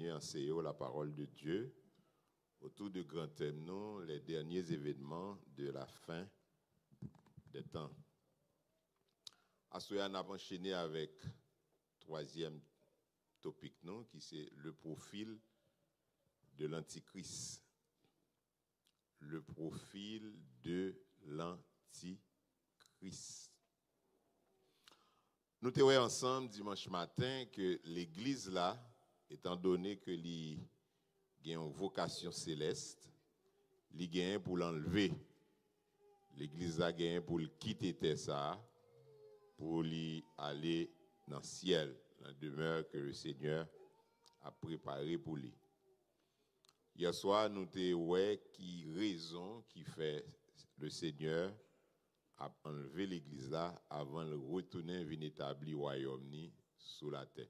continuer à enseigner la parole de Dieu autour de grands thèmes, non, les derniers événements de la fin des temps. Aujourd'hui, on a enchaîné avec le troisième topic, non, qui c'est le profil de l'Antichrist. Le profil de l'Antichrist. Nous te voyons ensemble dimanche matin que l'église là, étant donné que il a une vocation céleste, il gagne pour l'enlever. L'église a gagné pour le quitter ça, pour aller dans le ciel, dans la demeure que le Seigneur a préparée pour lui. Hier soir, nous te voyons qui raison qui fait le Seigneur a enlevé l'église là avant de retourner venir établir le royaume sous la terre.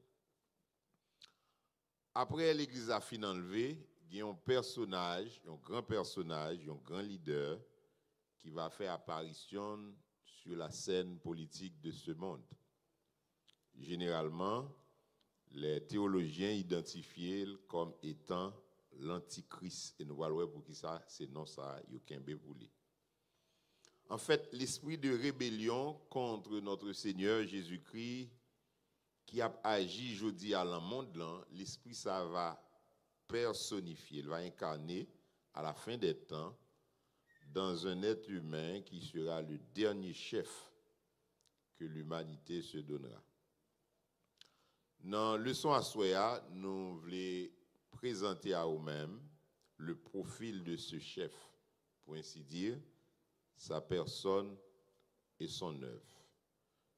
Après l'église a fini enlevé, il y a un personnage, un grand personnage, un grand leader qui va faire apparition sur la scène politique de ce monde. Généralement, les théologiens identifient comme étant l'Antichrist. Et nous allons voir pour qui ça, c'est non ça, Yokembe pour lui. En fait, l'esprit de rébellion contre notre Seigneur Jésus-Christ qui a agi aujourd'hui à le monde, l'esprit ça va personnifier, il va incarner à la fin des temps dans un être humain qui sera le dernier chef que l'humanité se donnera. Dans la leçon à Soya, nous voulons présenter à nous-mêmes le profil de ce chef, pour ainsi dire, sa personne et son œuvre.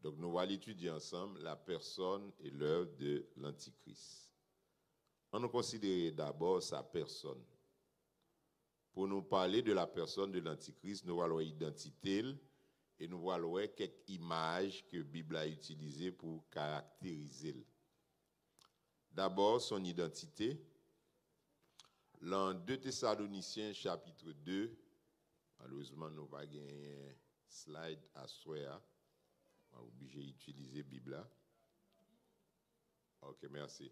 Donc nous allons étudier ensemble la personne et l'œuvre de l'Antichrist. On nous considère d'abord sa personne. Pour nous parler de la personne de l'Antichrist, nous allons identité et nous allons voir quelques images que la Bible a utilisées pour caractériser. D'abord, son identité. Dans 2 Thessaloniciens chapitre 2, malheureusement, nous n'avons pas gagné un slide à soi. On est obligé d'utiliser la Bible. Ok, merci.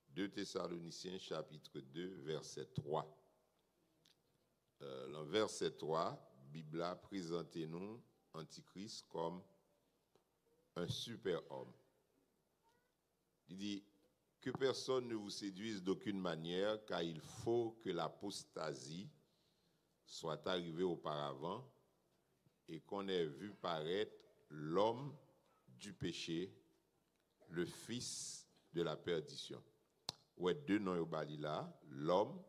2 Thessaloniciens chapitre 2, verset 3. Dans verset 3, la Bible a présenté nous Antichrist comme un super-homme. Il dit que personne ne vous séduise d'aucune manière, car il faut que l'apostasie soit arrivée auparavant et qu'on ait vu paraître l'homme du péché, le fils de la perdition. Ouais, deux noms au bali là, l'homme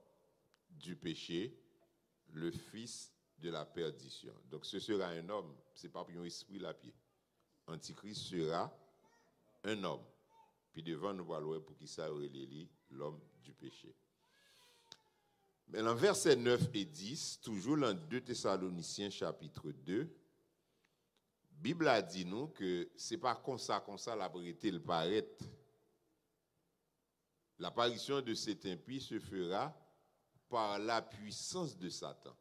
du péché, le fils de la perdition. Donc ce sera un homme, c'est pas pour un esprit la pied. Antichrist sera un homme. Puis devant nous allons pour qui ça aurait l'homme du péché. Mais dans versets 9 et 10, toujours dans 2 Thessaloniciens chapitre 2, la Bible a dit nous que ce n'est pas comme ça la vérité le paraître. L'apparition de cet impie se fera par la puissance de Satan,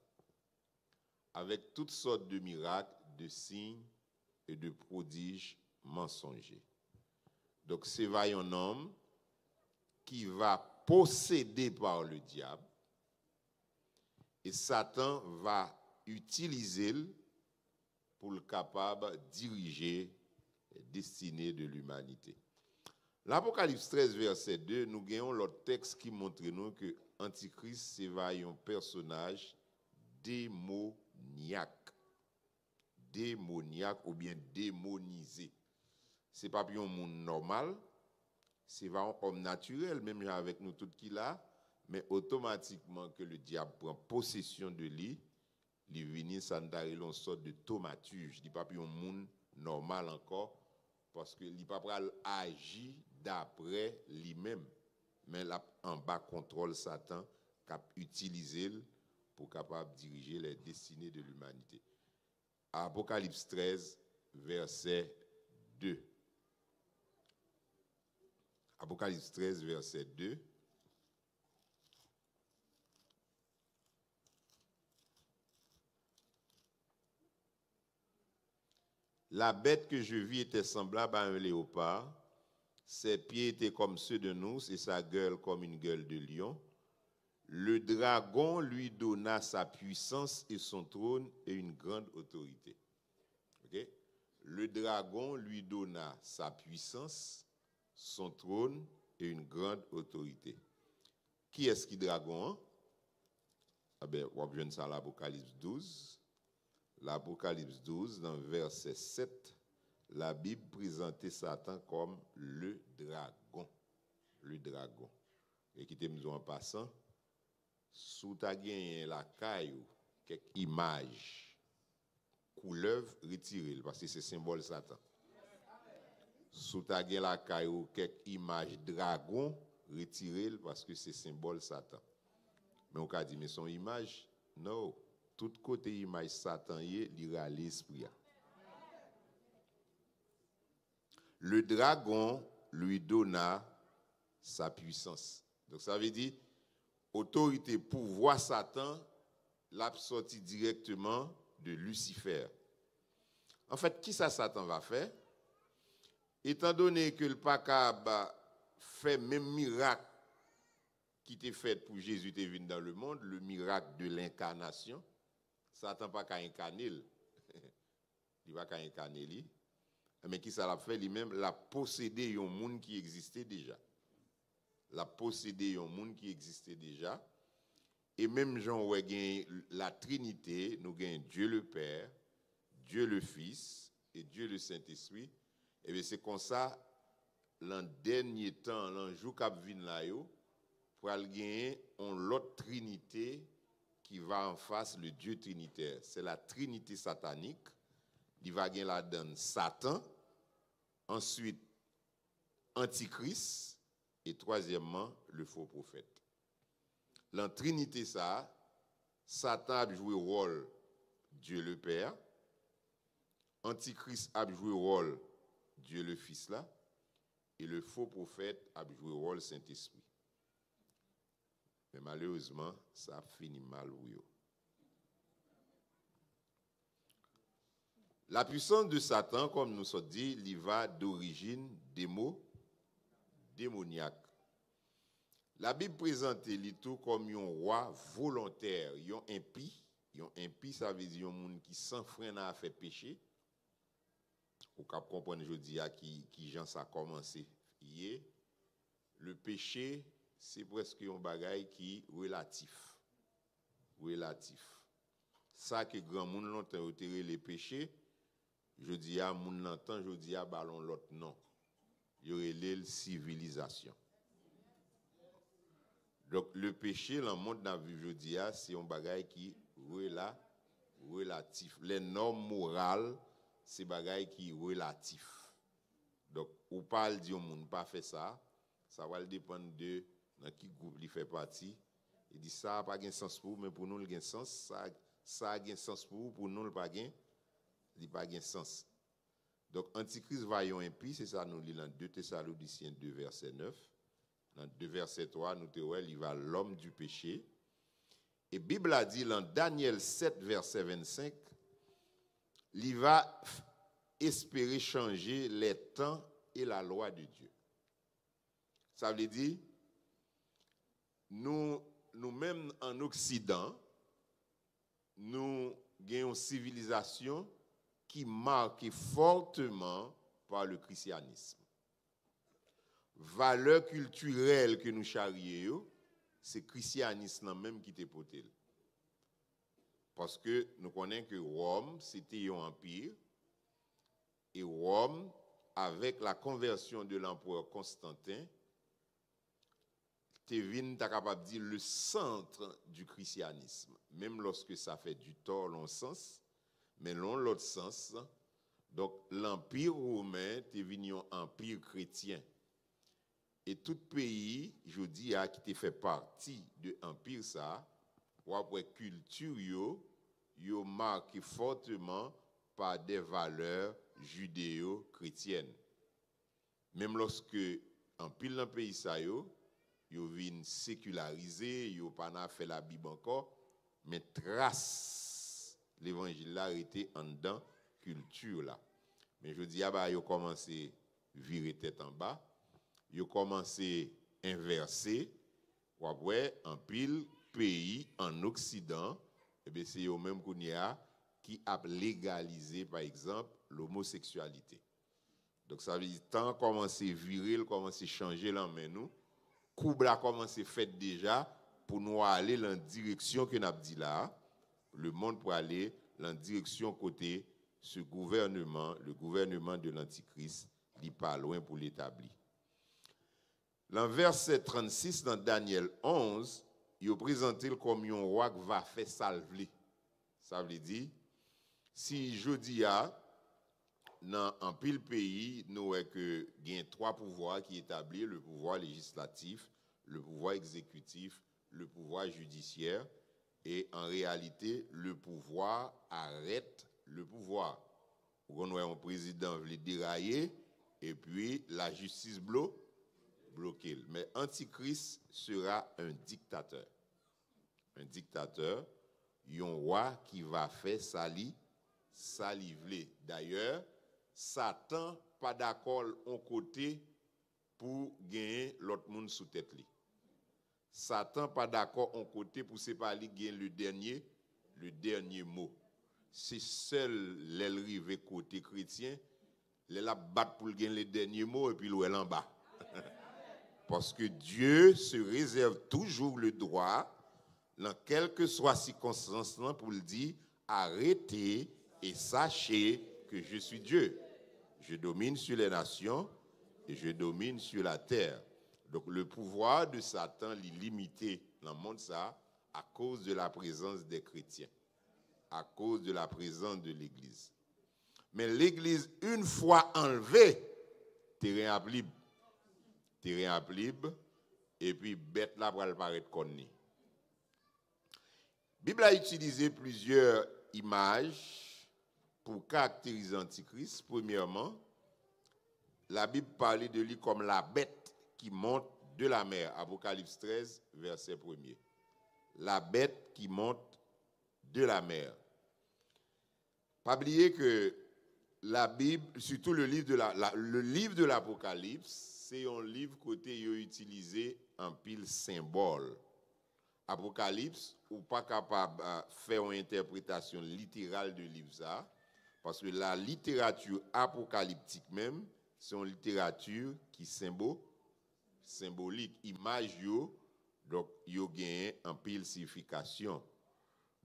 avec toutes sortes de miracles, de signes et de prodiges mensongers. Donc c'est un homme qui va posséder par le diable et Satan va utiliser pour le capable de diriger les destinées de l'humanité. L'Apocalypse 13, verset 2, nous gagnons l'autre texte qui montre nous que Antichrist, c'est un personnage démoniaque. Démoniaque ou bien démonisé. Ce n'est pas un monde normal, c'est un homme naturel, même avec nous tout qui là, mais automatiquement que le diable prend possession de lui, il vient s'endarer une sorte de thaumaturge. Il n'est pas un monde normal encore, parce qu'il n'est pas agir d'après lui-même, mais là, en bas contrôle Satan, qui a utilisé pour capable diriger les destinées de l'humanité. Apocalypse 13, verset 2. Apocalypse 13, verset 2. La bête que je vis était semblable à un léopard. Ses pieds étaient comme ceux de nous et sa gueule comme une gueule de lion. Le dragon lui donna sa puissance et son trône et une grande autorité. Okay? Le dragon lui donna sa puissance, son trône et une grande autorité. Qui est-ce qui dragon? Ah ben, on va ça l'Apocalypse 12. L'Apocalypse 12, dans verset 7, la Bible présentait Satan comme le dragon. Le dragon. Et qui t'aime en passant, sous ta gagné la caille, quelques images, couleuvre, retirez parce que c'est symbole Satan. Sous ta gagné la caille, quelques images dragon, retirez parce que c'est symbole Satan. Mais on a dit, mais son image, non. Tout côté image Satan, il a l'esprit. Le dragon lui donna sa puissance. Donc ça veut dire, autorité, pouvoir Satan, l'a sorti directement de Lucifer. En fait, qui ça Satan va faire? Étant donné que le Pacab fait même miracle qui était fait pour Jésus est venu dans le monde, le miracle de l'incarnation, Satan pas qu'à incarner. Il va qu'à incarner. Mais qui ça l'a fait lui-même? L'a possédé un monde qui existait déjà. L'a possédé un monde qui existait déjà. Et même Jean ouais gagne la Trinité, nous gagnons Dieu le Père, Dieu le Fils et Dieu le Saint-Esprit. Et bien c'est comme ça, l'an dernier temps, l'an jour qu'a vinn là yo, pour gagner l'autre Trinité qui va en face le Dieu trinitaire. C'est la Trinité satanique. Il va gagner la donne Satan, ensuite Antichrist et troisièmement le faux prophète. La Trinité ça, Satan a joué rôle Dieu le Père, Antichrist a joué rôle Dieu le Fils là, et le faux prophète a joué rôle Saint-Esprit. Mais malheureusement, ça a fini mal pour eux. La puissance de Satan, comme nous sommes dit, il va d'origine démoniaque. La Bible présente lui tout comme un roi volontaire, un impie. Un impie, ça veut dire un monde qui sans frein à faire péché. Vous comprenez aujourd'hui qui gens ça a commencé hier. Le péché, c'est presque un bagage qui est relatif. Relatif. Ça que grand monde longtemps retiré les péchés, je dis à moun l'entend, je dis à ballon l'autre non. Il y aurait la civilisation. Donc le péché dans le monde dans vie je dis c'est un bagage qui relatif. Les normes morales, c'est bagage qui relatif. Donc ou parle dit au monde pas fait ça, ça va dépendre de dans qui groupe il fait partie. Il dit ça n'a pas de sens pour vous, mais pour nous il a un sens, ça a un sens pour vous, pour nous il pas il pas de sens. Donc Antichrist va y impie, c'est ça nous lit dans 2 Thessaloniciens 2 verset 9. Dans 2 verset 3, nous te voyons, il va l'homme du péché. Et Bible a dit dans Daniel 7 verset 25, il va espérer changer les temps et la loi de Dieu. Ça veut dire, nous-mêmes en Occident, nous avons une civilisation qui marque fortement par le christianisme. Valeur culturelle que nous charrions, c'est le christianisme même qui te potel. Parce que nous connaissons que Rome, c'était un empire. Et Rome, avec la conversion de l'empereur Constantin, t'es capable de dire le centre du christianisme. Même lorsque ça fait du tort, l'on sens, mais l'autre sens. Donc l'empire romain t'es venu un empire chrétien. Et tout pays, je dis, qui fait partie de l'empire ça, ou après culture yo marqué fortement par des valeurs judéo-chrétiennes. Même lorsque en pile dans pays ça yo viennent séculariser, yo pas fait la Bible encore, mais trace l'évangile là était en dedans culture là. Mais je dis yo commencé virer tête en bas. ils ont commencé à inverser. Après, en pile pays en Occident, et c'est eux-mêmes qui a légalisé, par exemple, l'homosexualité. Donc ça veut dire tant commencer viril, commencer changer là mais nous, couple a commencé fait déjà pour nous aller dans la direction que nous avons dit là, le monde pour aller dans la direction côté ce gouvernement, le gouvernement de l'Antichrist, n'est pas loin pour l'établir. Dans verset 36 dans Daniel 11, il est présenté comme un roi qui va faire salver. Ça veut dire, si je dis dans un pile pays, nous avons que trois pouvoirs qui établissent le pouvoir législatif, le pouvoir exécutif, le pouvoir judiciaire, et en réalité, le pouvoir arrête le pouvoir. On a un président qui veut dérailler, et puis la justice bloquée. Mais Antichrist sera un dictateur. Un dictateur, un roi qui va faire saliver. D'ailleurs, Satan pas d'accord en côté pour gagner l'autre monde sous tête li. Satan pas d'accord en côté pour séparer gagner le dernier mot. C'est seul l'élrivé côté chrétien, les la battre pour gagner le dernier mot et puis l'ouel en bas. Parce que Dieu se réserve toujours le droit, dans quelle que soit circonstance, pour le dire, arrêtez et sachez que je suis Dieu. Je domine sur les nations et je domine sur la terre. Donc le pouvoir de Satan est limité dans le monde ça à cause de la présence des chrétiens, à cause de la présence de l'Église. Mais l'Église, une fois enlevée, terrain à libre, et puis bête là pour paraître connu. La Bible a utilisé plusieurs images pour caractériser l'Antichrist. Premièrement, la Bible parlait de lui comme la bête qui monte de la mer. Apocalypse 13, verset 1er. La bête qui monte de la mer. Pas oublier que la Bible, surtout le livre de l'Apocalypse, c'est un livre côté utilisé en pile symbole. Apocalypse, ou pas capable de faire une interprétation littérale de livre ça, parce que la littérature apocalyptique même, c'est une littérature qui symbolique, image yo, donc yo gagne en pile signification.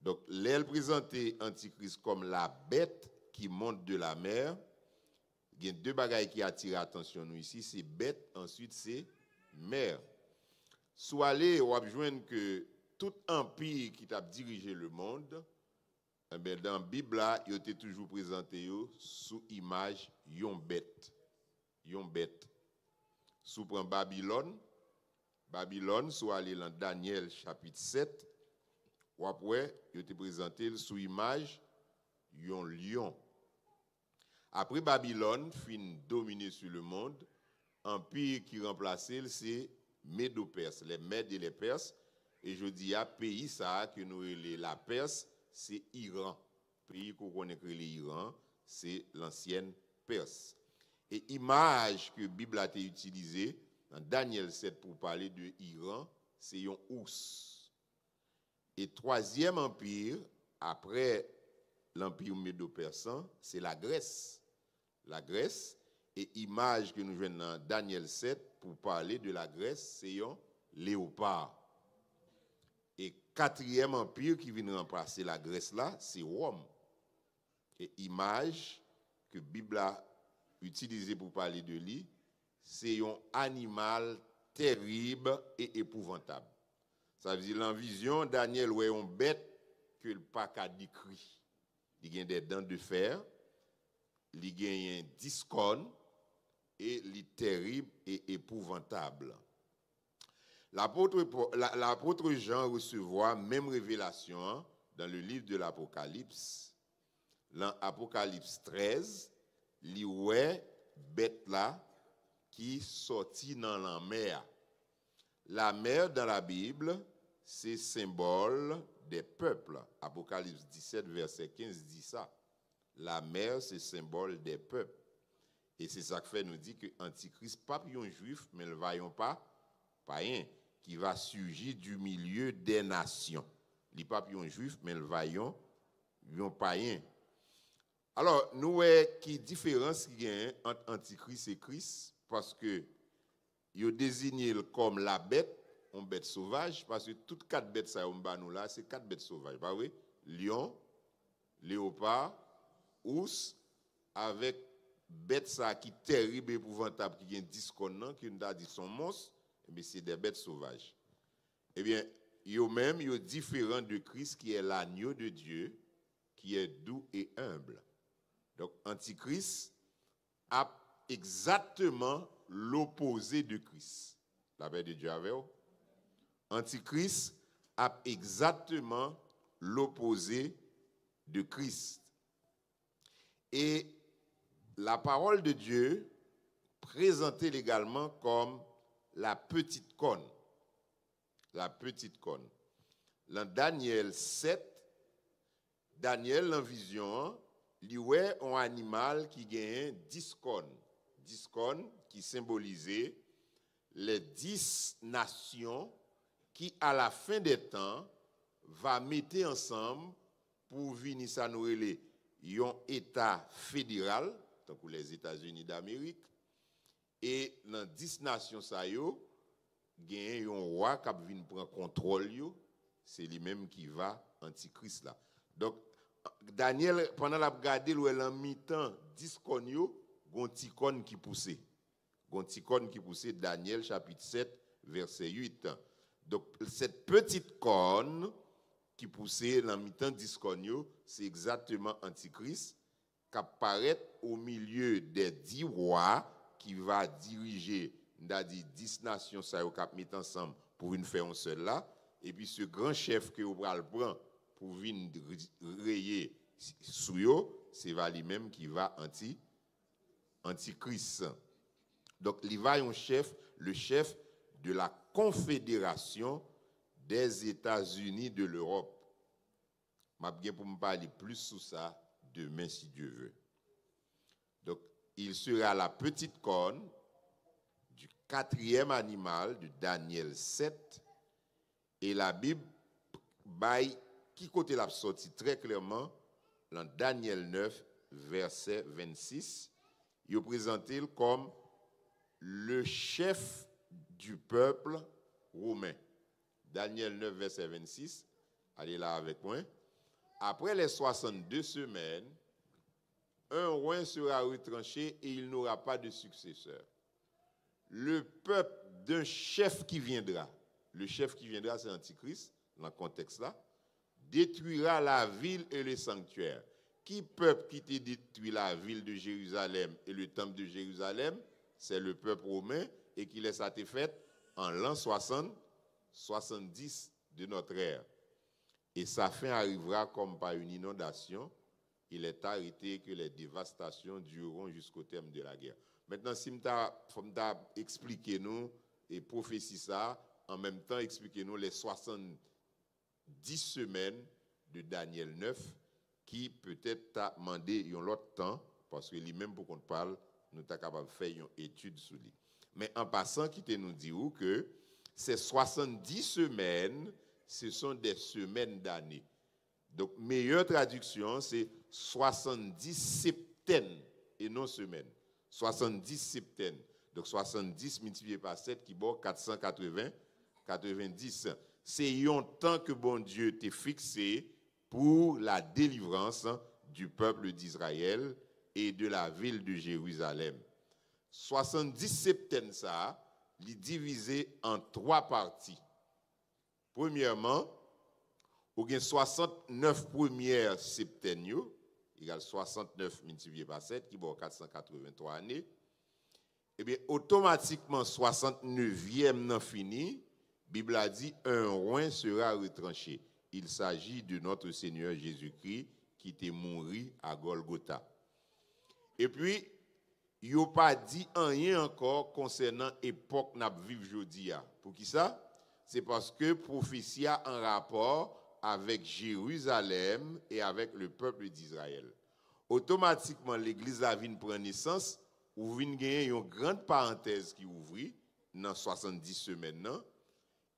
Donc l'elle présentait Antichrist comme la bête qui monte de la mer. Il y a deux bagailles qui attirent l'attention nous ici, c'est bête, ensuite c'est mer. Soit aller ou joindre que tout empire qui t'a dirigé le monde, eh bien, dans la Bible, il était toujours présenté sous image yon bête. Sous prend Babylone, soit aller dans Daniel chapitre 7, ou après, il était présenté sous image yon lion. Après Babylone, fin dominé sur le monde, empire qui remplaçait, c'est Médo-Perse, les Mèdes et les Perses. Et je dis à pays ça que nous la Perse, c'est Iran. Pays qu'on connaît que l'Iran, c'est l'ancienne Perse. Et image que la Bible a été utilisée dans Daniel 7 pour parler de Iran, c'est un ours. Et troisième empire, après l'empire médo-persan, c'est la Grèce. La Grèce, et image que nous jouons dans Daniel 7 pour parler de la Grèce, c'est un léopard. Et quatrième empire qui vient remplacer la Grèce là, c'est Rome. Et image que la Bible a utilisée pour parler de lui, c'est un animal terrible et épouvantable. Ça veut dire, dans la vision, Daniel voit une bête que le pas qu'à décrit. Il y a des dents de fer, il y a un discone, et il est terrible et épouvantable. L'apôtre Jean recevra même révélation dans le livre de l'Apocalypse. Dans Apocalypse 13, il y a bête là qui sortit dans la mer. La mer dans la Bible, c'est symbole des peuples. Apocalypse 17, verset 15 dit ça. La mer, c'est symbole des peuples. Et c'est ça que fait nous dit que Antichrist, pas un juif, mais le vaillant pas, païen, qui va surgir du milieu des nations. Il n'est pas un juif, mais le vaillant, un païen. Alors, nous voyons qui différence qu'il y a entre Antichrist et Christ, parce que il désigné comme la bête, une bête sauvage, parce que toutes quatre bêtes ça nous là, c'est quatre bêtes sauvages, pas vrai? Lion, léopard, ours, avec bête ça qui terrible épouvantable, qui a 10 cornes, qui nous a dit son monstre, mais c'est des bêtes sauvages. Eh bien, eux-mêmes, ils sont différents de Christ qui est l'agneau de Dieu, qui est doux et humble. Donc, Antichrist a exactement l'opposé de Christ. La paix de Dieu avec vous. Antichrist a exactement l'opposé de Christ. Et la parole de Dieu présentée également comme la petite corne. La petite corne. Dans Daniel 7, Daniel, en vision, il voit un animal qui gagne 10 cornes. 10 cornes qui symbolisaient les 10 nations qui, à la fin des temps, va mettre ensemble pour venir ça nous relais un État fédéral, tant que les États-Unis d'Amérique, et dans 10 nations, ça y est, un roi qui vient prendre contrôle, c'est lui-même qui va Antichrist là. Donc, Daniel, pendant la garde, où elle en mi-temps 10 cornes, il y a un petit corne qui poussait. Un petit corne qui poussait, Daniel chapitre 7, verset 8. Donc, cette petite corne qui poussait dans mi-temps 10 cornes, c'est exactement Antichrist qui apparaît au milieu des 10 rois qui va diriger 10 nations ça qui mettent ensemble pour une faire un seul là. Et puis ce grand chef que vous prenez pour venir rayer sous eux, c'est lui-même qui va Antichrist. Donc, il va un chef, le chef de la Confédération des États-Unis de l'Europe. Je vais pour me parler plus sur ça demain, si Dieu veut. Donc, il sera la petite corne du 4e animal de Daniel 7. Et la Bible, qui côté l'a sorti très clairement, dans Daniel 9, verset 26, il est présenté comme le chef du peuple romain. Daniel 9, verset 26, allez là avec moi. Après les 62 semaines, un roi sera retranché et il n'aura pas de successeur. Le peuple d'un chef qui viendra, le chef qui viendra, c'est Antichrist, dans le contexte là, détruira la ville et le sanctuaire. Qui peuple qui te détruit la ville de Jérusalem et le temple de Jérusalem? C'est le peuple romain et qui laisse à te fait en l'an 70 de notre ère. Et sa fin arrivera comme par une inondation. Il est arrêté que les dévastations dureront jusqu'au terme de la guerre. Maintenant, si je expliquer nous et prophétie ça, en même temps expliquer nous les 70 semaines de Daniel 9 qui peut-être t'a demandé un autre temps parce que lui-même pour qu'on parle, nous sommes capables de faire une étude sur lui. Mais en passant, qui te nous dit que ces 70 semaines, ce sont des semaines d'année. Donc, meilleure traduction, c'est 70 septaines et non semaines. 70 septaines. Donc, 70 multiplié par 7 qui vaut 480, 90. C'est un temps que bon Dieu t'a fixé pour la délivrance du peuple d'Israël et de la ville de Jérusalem. 70 septaines, ça, il est divisé en 3 parties. Premièrement, il y a 69 premières septaines, égale 69 multiplié par 7, qui vaut 483 années. Et bien, automatiquement, 69e n'en fini, la Bible a dit, un roi sera retranché. Il s'agit de notre Seigneur Jésus-Christ qui était mort à Golgotha. Et puis, il n'y a pas dit rien encore concernant l'époque que nous vivons aujourd'hui. Pour qui ça? C'est parce que prophétie a un rapport avec Jérusalem et avec le peuple d'Israël. Automatiquement, l'Église a vu prendre naissance ou vinn gagner une grande parenthèse qui ouvrit dans 70 semaines nan,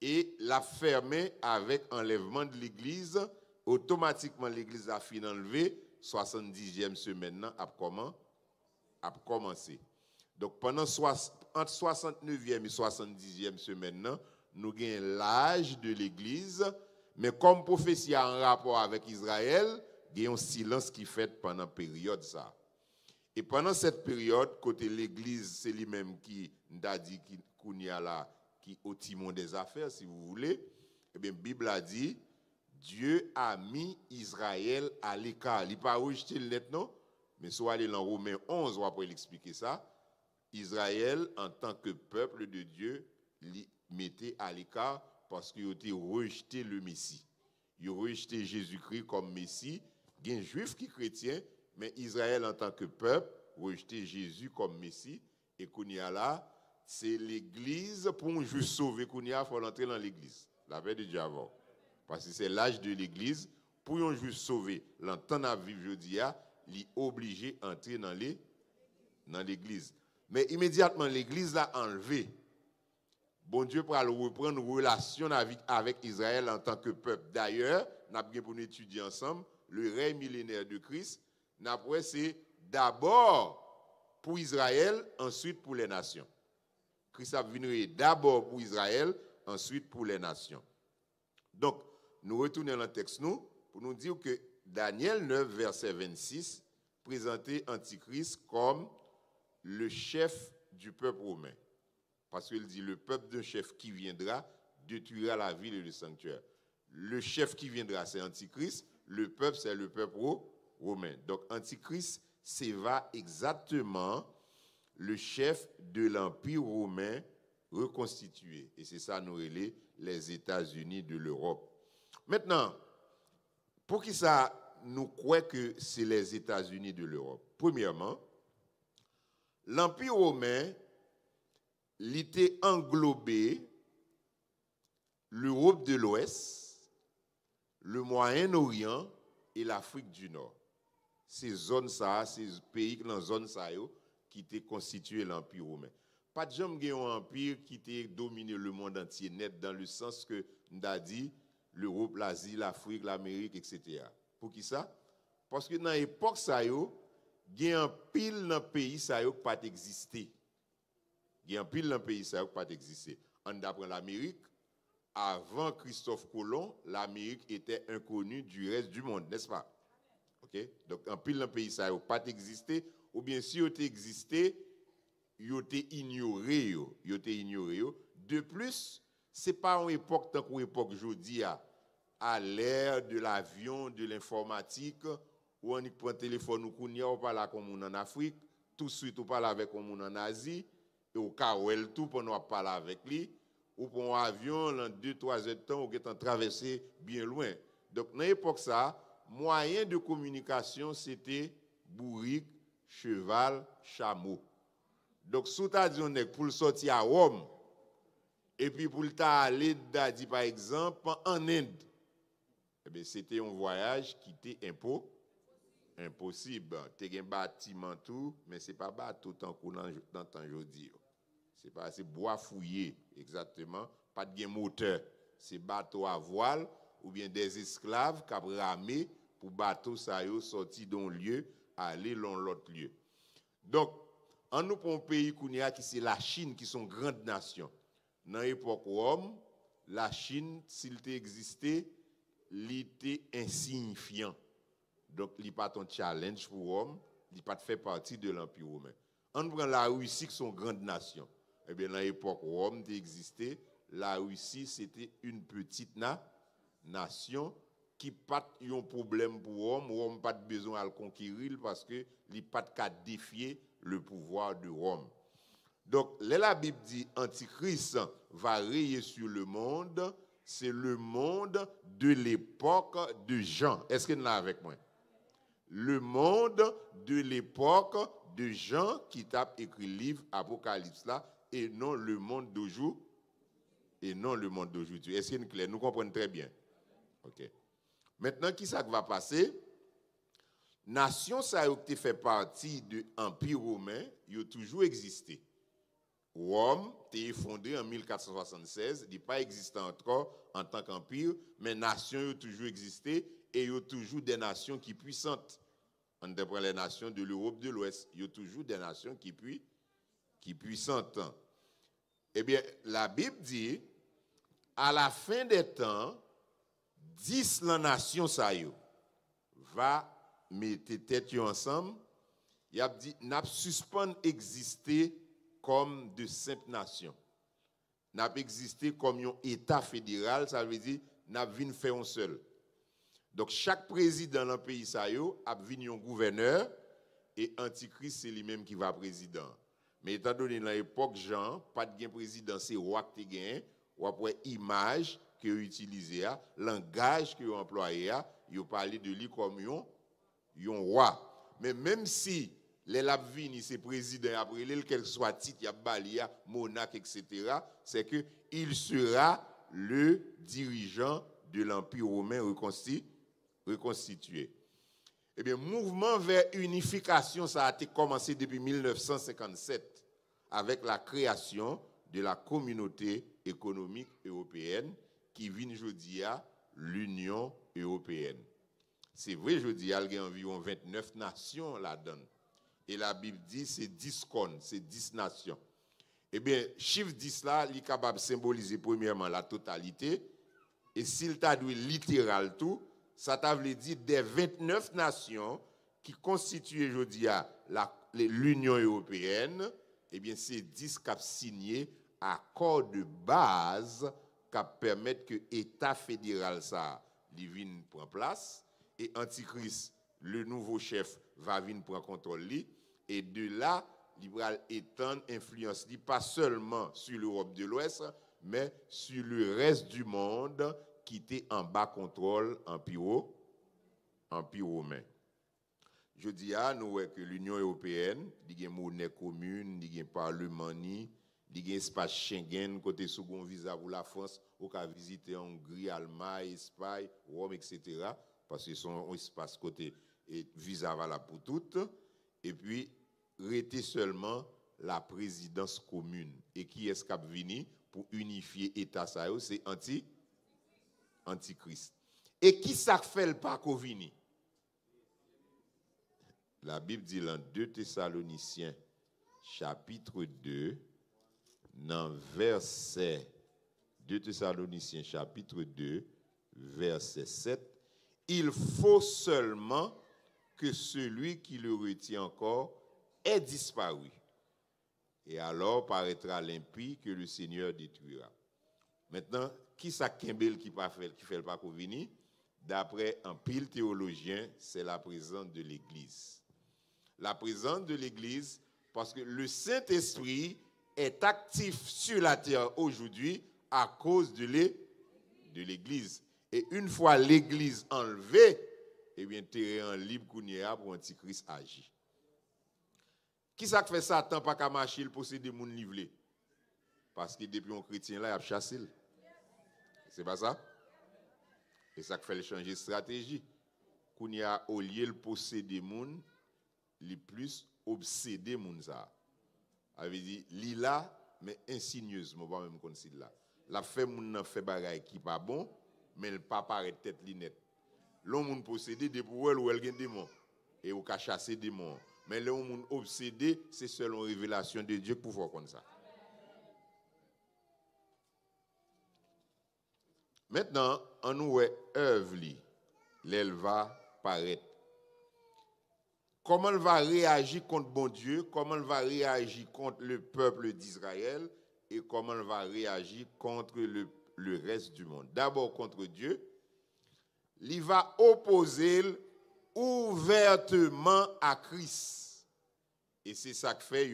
et la fermé avec enlèvement de l'église, automatiquement l'église a fini enlevé 70e semaine nan a commencé. Donc pendant entre 69e et 70e semaine nan, nous gagnons l'âge de l'église, mais comme prophétie a un rapport avec Israël, il y a un silence qui fait pendant la période ça. Et pendant cette période, côté l'église, c'est lui-même qui n'a dit qu'il y a là, qui au timon des affaires, si vous voulez. Eh bien, la Bible a dit, Dieu a mis Israël à l'écart. Il n'a pas rejeté le net, non? Mais soit aller dans Romains 11, on va pouvoir l'expliquer ça. Israël, en tant que peuple de Dieu, l'y mettait à l'écart parce qu'il a rejeté le Messie. Il a rejeté Jésus-Christ comme Messie. Il y a un juif qui est chrétien, mais Israël en tant que peuple, rejeté Jésus comme Messie. Et Kounia là, c'est l'église, pour un juif sauvé Kounia, il faut entrer dans l'église. La paix de Dieu avant. Parce que c'est l'âge de l'église. Pour un juif sauvé, l'entendre à vivre, je dis, il est obligé d'entrer dans l'église. Mais immédiatement, l'église l'a enlevé. Bon Dieu pour reprendre une relation avec Israël en tant que peuple. D'ailleurs, nous avons pour nous étudier ensemble le règne millénaire de Christ. C'est d'abord pour Israël, ensuite pour les nations. Christ a venu d'abord pour Israël, ensuite pour les nations. Donc, nous retournons dans le texte pour nous dire que Daniel 9, verset 26, présentait Antichrist comme le chef du peuple romain. Parce qu'il dit, le peuple d'un chef qui viendra détruira la ville et le sanctuaire. Le chef qui viendra, c'est Antichrist. Le peuple, c'est le peuple romain. Donc, Antichrist, c'est exactement le chef de l'Empire romain reconstitué. Et c'est ça, nous relais les États-Unis de l'Europe. Maintenant, pour qui ça nous croit que c'est les États-Unis de l'Europe? Premièrement, l'Empire romain l'était englobé l'Europe de l'Ouest, le Moyen-Orient et l'Afrique du Nord. Ces zones ça, ces pays dans la zone ça qui étaient constitué l'Empire romain. Pas de jamais un empire qui était dominé le monde entier net dans le sens que nous a dit l'Europe, l'Asie, l'Afrique, l'Amérique, etc. Pour qui ça? Parce que dans l'époque ça il y a un pile dans le pays ça qui pas existé. Il y a un pile dans le pays ça qui pas existé. On apprend l'Amérique. Avant Christophe Colomb, l'Amérique était inconnue du reste du monde, n'est-ce pas? OK? Donc, en pile dans le pays, ça n'a pas existé. Ou bien, si il a existé, il a ignoré. De plus, ce n'est pas une époque tant qu'une époque aujourd'hui, à l'ère de l'avion, de l'informatique, où on prend le téléphone, on parle comme on en Afrique, tout de suite, on parle avec comme on en Asie, et au cas où elle tout, on parle avec lui. Ou pour un avion, dans 2-3 heures de temps, ou qui est traversé bien loin. Donc, dans l'époque, ça, moyen de communication, c'était bourrique, cheval, chameau. Donc, si tu as dit pour le sortir à Rome, et puis pour le aller, par exemple, en Inde, eh bien, c'était un voyage qui était impossible. Tu as un bâtiment tout, mais ce n'est pas bateau tant qu'on dans temps aujourd'hui. C'est pas assez bois fouillé, exactement. Pas de moteur. C'est bateau à voile ou bien des esclaves qui ont ramé pour bateau ça yo sorti d'un lieu aller dans l'autre lieu. Donc, en nous pour un pays qui c'est la Chine qui sont grande nation. Dans l'époque Rome, la Chine s'il existait, il était insignifiant. Donc, il n'y a pas de challenge pour Rome, il n'a pas fait partie de l'Empire romain. On prend la Russie qui sont grande nation. Eh bien, dans l'époque où Rome existait, la Russie, c'était une petite nation qui n'a pas eu un problème pour Rome. Rome n'a pas besoin de le conquérir parce qu'il n'a pas de défier le pouvoir de Rome. Donc, la Bible dit Antichrist va rayer sur le monde, c'est le monde de l'époque de Jean. Est-ce qu'il y en a avec moi? Le monde de l'époque de Jean qui t'a écrit le livre Apocalypse là. Et non le monde d'aujourd'hui. Est-ce qu'il est clair? Nous comprenons très bien. OK. Maintenant, qui ça va passer? nation ça qui fait partie de l'Empire romain, il a toujours existé. Rome était fondé en 1476, il n'est pas existant encore en tant qu'empire, mais nation a toujours existé et il y a toujours des nations qui puissantes. On prend les nations de l'Europe de l'Ouest, il y a toujours des nations qui puissantes. Eh bien, la Bible dit, à la fin des temps, 10 nations ça y va mettre tête ensemble, il a dit n'a suspend exister comme de simples nations. N'a existé comme un état fédéral, ça veut dire n'a vinn faire un seul. Donc chaque président dans le pays ça yo a vinn un gouverneur et Antichrist c'est lui-même qui va président. Mais étant donné dans l'époque Jean, pas de président, c'est roi qui gagne, ou après image que utilisé a, langage que employé a, yo parler de lui comme un roi. Mais même si les Labvini, c'est président, après, quel que soit titre, il y a Balia, monarque, etc., c'est qu'il sera le dirigeant de l'Empire romain reconstitué. Eh bien, mouvement vers unification, ça a été commencé depuis 1957 avec la création de la communauté économique européenne qui vient aujourd'hui à l'Union européenne. C'est vrai, il y a environ 29 nations là-dedans. Et la Bible dit c'est 10 cônes, c'est 10 nations. Eh bien, chiffre 10 là, il est capable de symboliser premièrement la totalité. Et s'il t'a dit littéral tout, ça t'a veut dire des 29 nations qui constituent aujourd'hui l'Union européenne, eh bien, c'est 10 qui ont signé accord de base qui permettent que l'État fédéral ça vienne prendre place et Antichrist, le nouveau chef, va venir prendre contrôle lui. Et de là, il va étendre influence pas seulement sur l'Europe de l'Ouest, mais sur le reste du monde qui était en bas contrôle empire romain. Je dis à nous que l'Union européenne, il y a une monnaie commune, il y a un parlement, il y a un espace Schengen, côté second visa pour la France, au cas visiter Hongrie, Allemagne, Espagne, Rome, etc. Parce que son espace côté et visa valable pour toutes. Et puis, rester seulement la présidence commune. Et qui est-ce qui a venu pour unifier l'État? C'est Antichrist. Et qui ça fait le pas qu'on vini? La Bible dit dans 2 Thessaloniciens, chapitre 2, dans verset 2 Thessaloniciens, chapitre 2, verset 7, il faut seulement que celui qui le retient encore ait disparu. Et alors paraîtra l'impie que le Seigneur détruira. Maintenant, qui ça Kimbel qui fait le pas convenu? D'après un pile théologien, c'est la présence de l'Église. La présence de l'Église, parce que le Saint-Esprit est actif sur la terre aujourd'hui à cause de l'Église. Et une fois l'Église enlevée, eh bien, terrain libre qu'on y a pour Antichrist agir. Qui ça fait ça tant pas qu'à marcher, il possède des gens livrés? Parce que depuis un chrétien là, il a chassé. C'est pas ça? Et ça fait changer de stratégie. Qu'on y a au lieu de posséder des gens, les plus obsédés gens ça. Avait dit lila mais insigneusement pas même comme si là. La fait moun fait bagaille qui pas bon, mais il pas paraît tête linette. L'homme possédé des pouvoirs ou elle gagne des démons et ou ka chasser des démons. Mais l'homme obsédé, c'est selon révélation de Dieu pour faire comme ça. Maintenant, on nous œuvre l'elle va paraître. Comment elle va réagir contre bon Dieu, comment elle va réagir contre le peuple d'Israël et comment elle va réagir contre le reste du monde. D'abord contre Dieu, il va opposer ouvertement à Christ. Et c'est ça que fait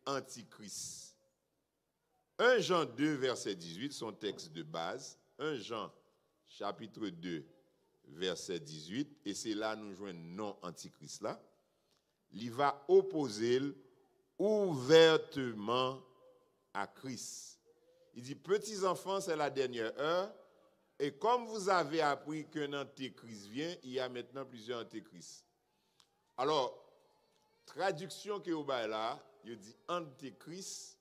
l'Antichrist. 1 Jean 2, verset 18, son texte de base. 1 Jean, chapitre 2, verset 18. Et c'est là nous jouons non Antichrist là. Il va opposer ouvertement à Christ. Il dit, petits enfants, c'est la dernière heure. Et comme vous avez appris qu'un antéchrist vient, il y a maintenant plusieurs antéchrists. Alors, traduction que vous avez là, il dit antéchrist,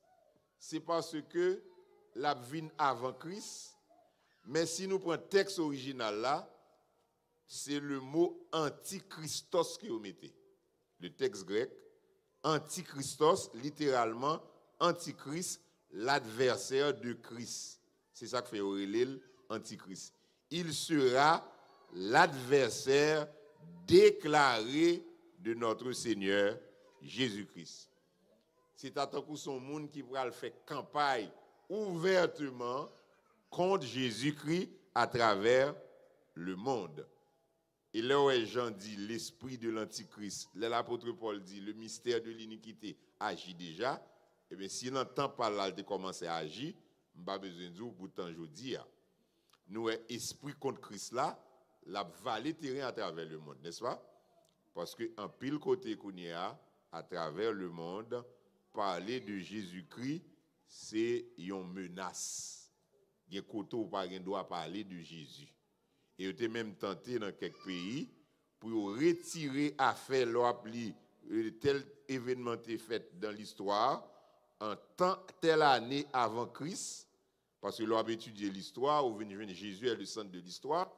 c'est parce que la vient avant Christ, mais si nous prenons le texte original là, c'est le mot antichristos que vous mettez. Le texte grec, antichristos, littéralement, antichrist, l'adversaire de Christ. C'est ça que fait Aurélien, antichrist. Il sera l'adversaire déclaré de notre Seigneur Jésus-Christ. C'est à tant que son monde qui va faire campagne ouvertement contre Jésus-Christ à travers le monde. Et là où Jean dit l'esprit de l'antichrist, là l'apôtre Paul dit le mystère de l'iniquité agit déjà, et bien si l'entend par là, il commence à agir, je n'ai pas besoin de dire pourtant je dis, nous esprit contre Christ là, la vallée terrain à travers le monde, n'est-ce pas? Parce que en pile côté qu'on y a à travers le monde, parler de Jésus-Christ, c'est une menace. Il y a côté où pas doit parler de Jésus. Et il était même tenté dans quelques pays pour retirer affaire l'appli tel événement est fait dans l'histoire en telle année avant Christ, parce que l'on a étudié l'histoire, ou Jésus est le centre de l'histoire,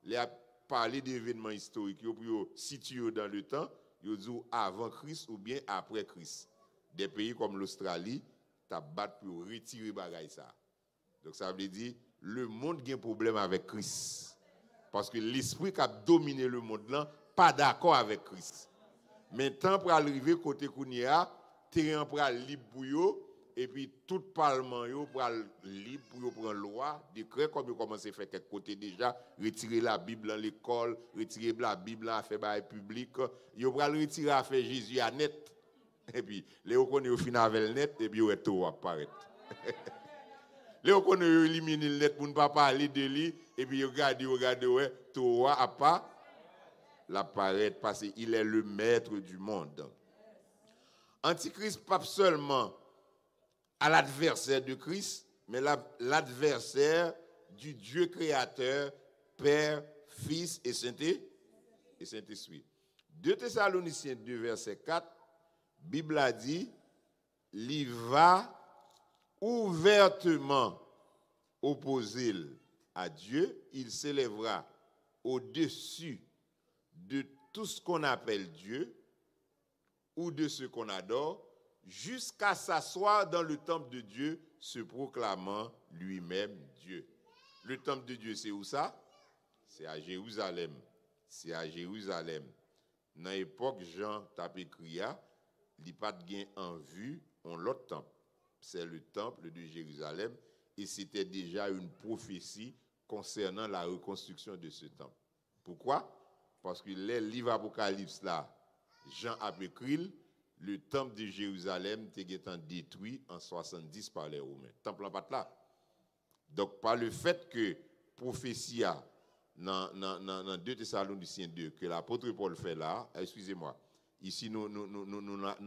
il a parlé d'événements historiques pour situer dans le temps, il dit avant Christ ou bien après Christ. Des pays comme l'Australie, t'as battu pour retirer bagaille ça. Donc ça veut dire le monde a un problème avec Christ. Parce que l'esprit qui a dominé le monde là, pas d'accord avec Christ. Maintenant pour arriver côté Kounia, terrain pour libre pour yo et puis tout parlement yo pour libre pour prendre loi, décret comme yo commencé faire quelque côté déjà, retirer la Bible dans l'école, retirer la Bible à faire bail public, yo pour retirer à faire Jésus à net. Et puis les on connaît au final avec le net et puis ouais tout apparaître. Les on connaît éliminer le net pour ne pas parler de lui et puis regardez ouais tout a pas l'apparaître parce qu'il est le maître du monde. Antichrist pas seulement à l'adversaire de Christ, mais l'adversaire du Dieu créateur, Père, Fils et Saint-Esprit. 2 Thessaloniciens 2, verset 4, Bible a dit, il va ouvertement opposer à Dieu, il s'élèvera au-dessus de tout ce qu'on appelle Dieu ou de ce qu'on adore, jusqu'à s'asseoir dans le temple de Dieu, se proclamant lui-même Dieu. Le temple de Dieu, c'est où ça? C'est à Jérusalem. C'est à Jérusalem. Dans l'époque, Jean t'a écrit, il n'y a pas de gain en vue, on l'autre temple. C'est le temple de Jérusalem et c'était déjà une prophétie concernant la reconstruction de ce temple. Pourquoi? Parce que les livres Apocalypse là, Jean a écrit, le temple de Jérusalem était détruit en 70 par les Romains. Le temple n'est pas là. Donc, par le fait que prophétie dans 2 Thessaloniciens 2, que l'apôtre Paul fait là, excusez-moi, ici nous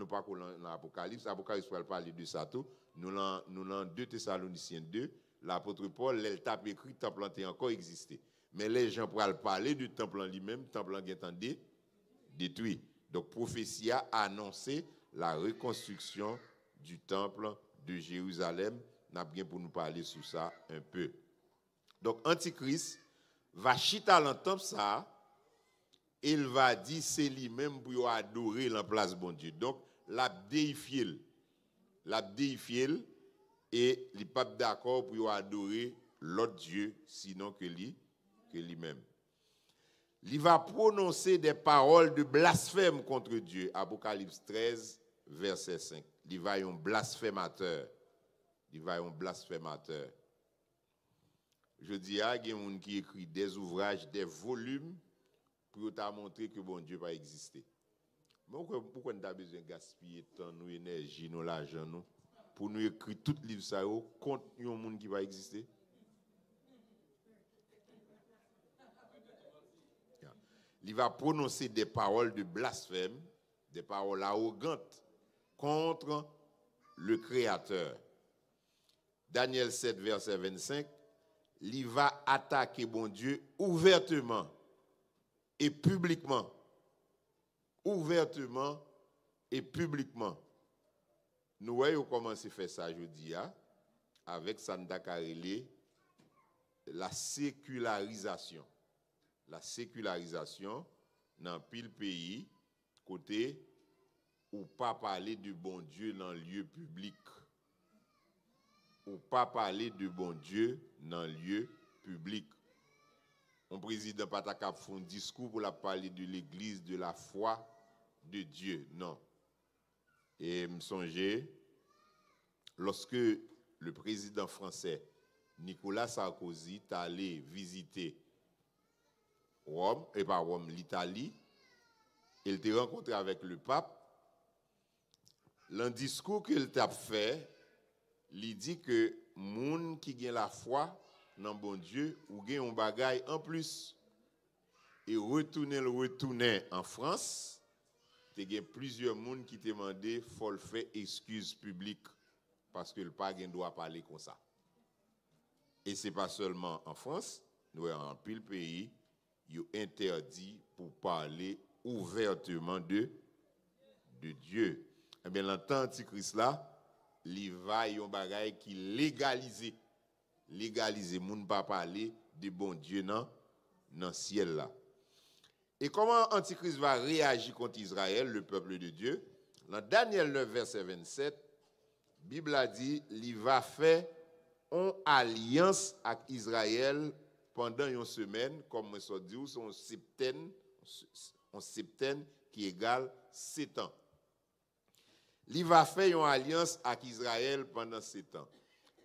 pas dans l'Apocalypse, l'Apocalypse va parler de ça tout, nous dans 2 Thessaloniciens 2, l'apôtre Paul, il t'a écrit, le temple a encore existé. Mais les gens pourraient parler du temple en lui-même, le temple a été détruit. Donc, prophétie a annoncé la reconstruction du temple de Jérusalem. Nous avons bien pour nous parler sur ça un peu. Donc, Antichrist va chita dans le temple ça, il va dire c'est lui-même pour adorer la place bon Dieu. Donc, l'a déifié et il n'est pas d'accord pour adorer l'autre Dieu, sinon que lui-même. Il va prononcer des paroles de blasphème contre Dieu. Apocalypse 13, verset 5. Il va être un blasphémateur. Je dis, il y a des gens qui écrivent des ouvrages, des volumes, pour te montrer que bon Dieu va exister. Mais pourquoi nous avons besoin de gaspiller temps, nous, énergie, nous, l'argent, nous, pour nous écrire tout livre ça contre un monde qui va exister? Il va prononcer des paroles de blasphème, des paroles arrogantes contre le Créateur. Daniel 7, verset 25, il va attaquer bon Dieu ouvertement et publiquement. ouvertement et publiquement. Nous avons commencé à faire ça aujourd'hui avec Santa Karele, la sécularisation. La sécularisation dans pile pays, côté ou pas parler de bon Dieu dans le lieu public. Ou pas parler de bon Dieu dans le lieu public. Un président pas ta fait un discours pour la parler de l'église, de la foi de Dieu. Non. Et me songer, lorsque le président français Nicolas Sarkozy est allé visiter Rome, et pas Rome, l'Italie, il était rencontré avec le pape. Le discours qu'il a fait, il dit que moun qui a la foi dans bon Dieu ou gagne un bagage en plus. Et retourner en France, il y a plusieurs moun qui te demandé faut le faire excuse publique parce que le pas ne doit parler comme ça. Et ce n'est pas seulement en France, nous en pile pays, il est interdit pour parler ouvertement de Dieu. Eh bien, l'entente antichrist là, il va y a un bagage qui légalisé. Légaliser, moun pas parler de bon Dieu dans le ciel là. Et comment Antichrist va réagir contre Israël, le peuple de Dieu? Dans Daniel 9, verset 27, la Bible a dit, il va faire une alliance avec Israël pendant une semaine, comme on se dit, son septaine qui égale 7 ans. Il va faire une alliance avec Israël pendant 7 ans.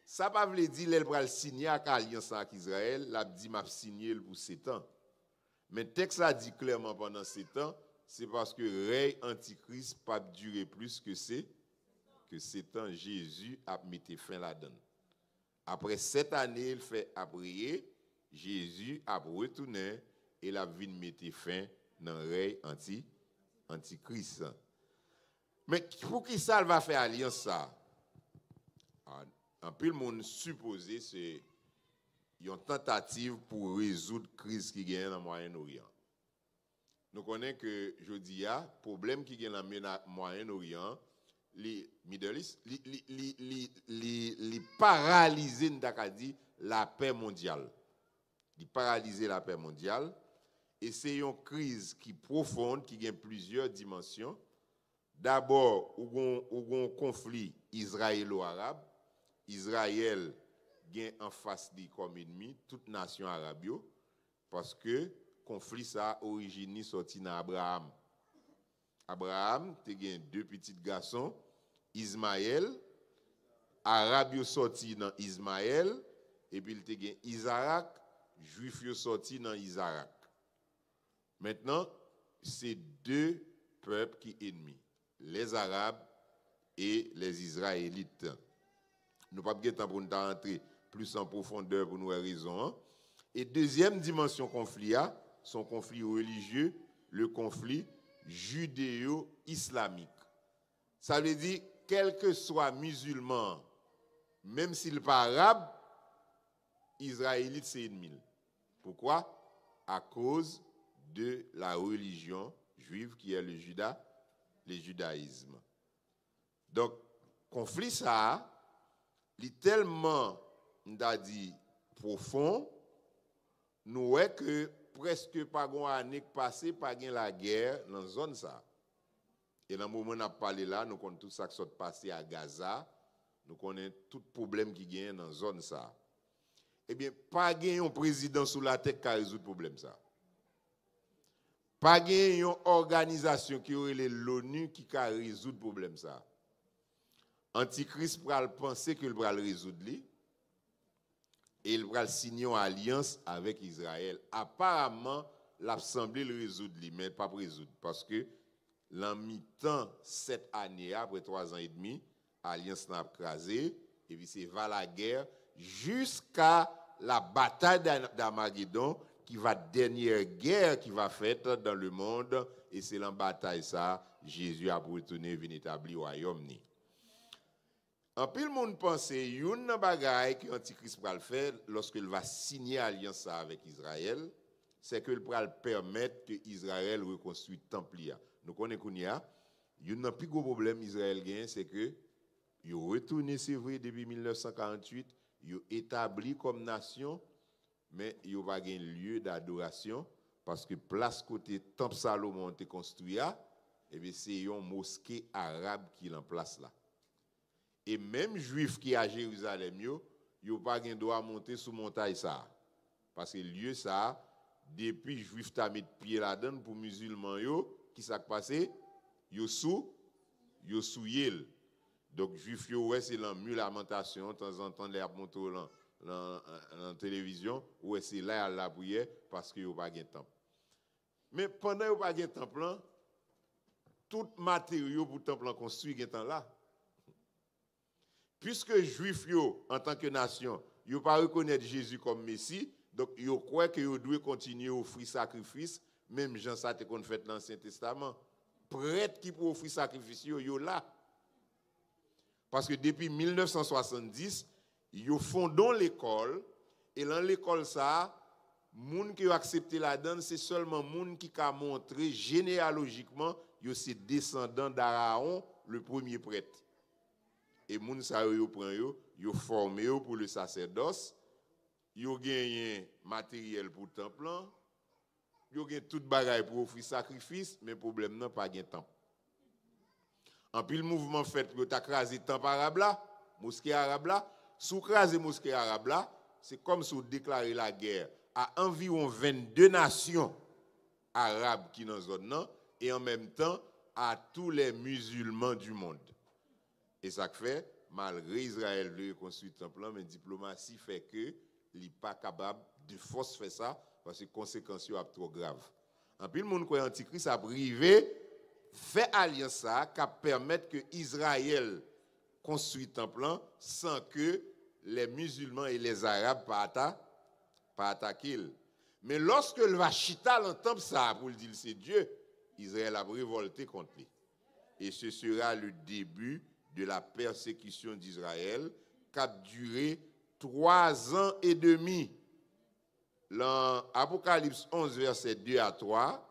Ça ne veut pas dire qu'il va signer une alliance avec Israël, il a dit qu'il va signer pour 7 ans. Mais le texte a dit clairement pendant 7 ans, c'est parce que le règne antichrist n'a pas duré plus que 7 ans. Jésus a mis fin là-dedans. Après 7 années, il fait prier, Jésus a retourné et il a vu mettre fin dans le règne antichrist. Mais pour qui ça va faire alliance ça? En plus, le monde supposé c'est une tentative pour résoudre la crise qui gagne dans le Moyen-Orient. Nous connaissons que jeudi, il y a un problème qui gagne dans le Moyen-Orient, les Middle East, les paralyser la paix mondiale. Ils paralyser la paix mondiale. Et c'est une crise qui est profonde, qui a plusieurs dimensions. D'abord, il y a un conflit israélo-arabe. Israël gagne en face de comme ennemi toute nation arabe parce que conflit ça origine sorti dans Abraham. Abraham te gagne 2 petits garçons, Ismaël, arabe sorti dans Ismaël et puis il te gagne Isaac, juif sorti dans Isaac. Maintenant, c'est 2 peuples qui sont ennemis, les Arabes et les Israélites. Nous n'avons pas de temps pour nous entrer plus en profondeur pour nous raison. Et deuxième dimension conflit, son conflit religieux, le conflit judéo-islamique. Ça veut dire, quel que soit musulman, même s'il n'est pas arabe, israélite c'est ennemi. Pourquoi? À cause de la religion juive qui est le judaïsme. Donc, conflit ça, il est tellement, on a dit, profond, nous voyons que presque pas une année passée, pas la guerre dans la zone ça. Et dans le moment où on a parlé là, nous connaissons tout ça qui s'est passé à Gaza, nous connaissons tout le problème qui gagne dans la zone ça. Eh bien, pas un président sous la tête qui a résolu le problème ça. Pas une organisation qui aurait l'ONU qui a résolu le problème ça. Antichrist va penser qu'il va le résoudre et il va signer une alliance avec Israël. Apparemment, l'Assemblée le résoudre, mais pas résoudre. Parce que l'an mi-temps, 7 années, après 3 ans et demi, l'alliance n'a pas crasé, et puis c'est va la guerre jusqu'à la bataille d'Armageddon, qui va être la dernière guerre qui va faite dans le monde, et c'est la bataille ça, Jésus a retourné venir établir le royaume. En plus, le monde pense que une bagaille que l'Antichrist va le faire lorsqu'il va signer alliance avec Israël, c'est qu'il va permettre que Israël reconstruise le temple. nous connaissons qu'il y a un plus gros problème Israël gagne, c'est que ils ont retourné, c'est vrai, depuis 1948, ils ont établi comme nation, mais ils n'ont pas un lieu d'adoration, parce que place côté Temple Salomon été construit, et bien c'est une mosquée arabe qui est en place là. Et même juifs qui à Jérusalem, ils n'ont pas de droit à monter sous montagne ça. Parce que lieu ça, depuis les juifs t'a mis pied là-dedans pour musulmans, qui s'est passé? Yo sous yel. Donc juif yo ouais c'est la lamentation de temps en temps les monter en télévision ouais c'est là à la prière parce que yo pas gain temple. Mais pendant yo pas gain temple tout matériau pour temple construit gain temps là. Puisque juif yo en tant que nation, yo pas reconnaître Jésus comme Messie, donc yo croit que yo doit continuer à offrir sacrifice même Jean ça te qu'on fait dans l'Ancien Testament. Prêtre qui pour offrir sacrifice yo là. Parce que depuis 1970, ils fondent l'école et dans l'école ça, moun qui a accepté la donne, c'est seulement moun qui a montré généalogiquement yo c'est descendant d'Aaron, le premier prêtre. Et moun ça yo prend yo formé pour le sacerdoce, yo gagné matériel pour le temple. Yo gen tout bagay pour offrir sacrifice, mais problème non pas gen temps. En pile mouvement fait pour t'akraser temple arabe là, mosquée arabe là, sous craser mosquée arabe là, c'est comme si on déclarer la guerre à environ 22 nations arabes qui dans zone là et en même temps à tous les musulmans du monde. Et ça fait malgré Israël veut construire temple mais diplomatie fait que il n'est pas capable de force faire ça. Parce que les conséquences sont trop graves. En plus, le monde qui est antichrist a privé, fait alliance ça, qui permettre que Israël construise un temple sans que les musulmans et les arabes pas attaquer. Mais lorsque le va chita dans le temple ça pour le dire c'est Dieu, Israël a révolté contre lui. Et ce sera le début de la persécution d'Israël qui a duré 3 ans et demi. Dans Apocalypse 11, verset 2 à 3,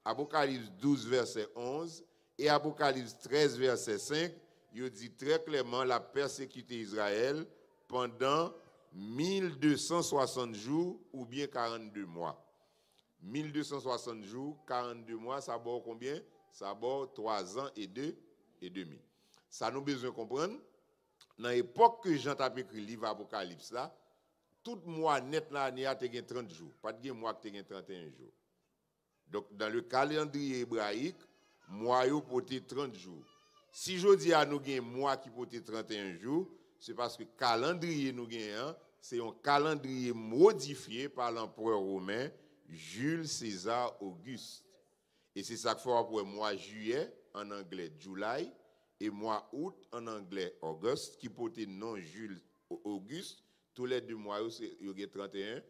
Apocalypse 12, verset 11 et Apocalypse 13, verset 5, il dit très clairement la persécuter Israël pendant 1260 jours ou bien 42 mois. 1260 jours, 42 mois, ça vaut combien? Ça vaut 3 ans et demi. Ça nous besoin de comprendre. Dans l'époque que Jean t'a écrit le livre Apocalypse là, tout mois net l'année a 30 jours, pas de mois qui a 31 jours. Donc dans le calendrier hébraïque, mois yo porté 30 jours. Si je dis à nous un mois qui porté 31 jours, c'est parce que calendrier nous gagne, c'est un calendrier modifié par l'empereur romain Jules César Auguste. Et c'est ça qu'il faut pour mois juillet en anglais July et mois août en anglais August qui portait nom Jules Auguste. Tous les 2 mois, il y a 31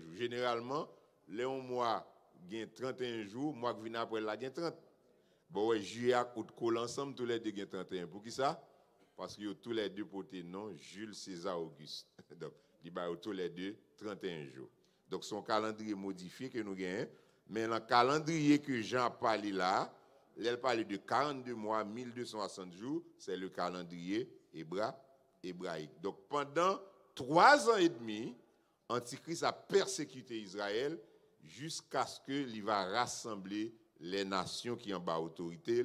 jours. Généralement, les 1 mois, il y a 31 jours, mois qui vient après, il y a 30. Bon, juillet, août, collent ensemble, tous les 2, il y a 31. Pour qui ça? Parce que tous les 2 portés nom Jules César Auguste. Donc, il y a tous les 2, 31 jours. Donc, son calendrier modifié que nous gagnons. Mais le calendrier que Jean a parlé là, il parle de 42 mois, 1260 jours, c'est le calendrier hébraïque. Donc, pendant 3 ans et demi, Antichrist a persécuté Israël jusqu'à ce qu'il va rassembler les nations qui ont bas autorité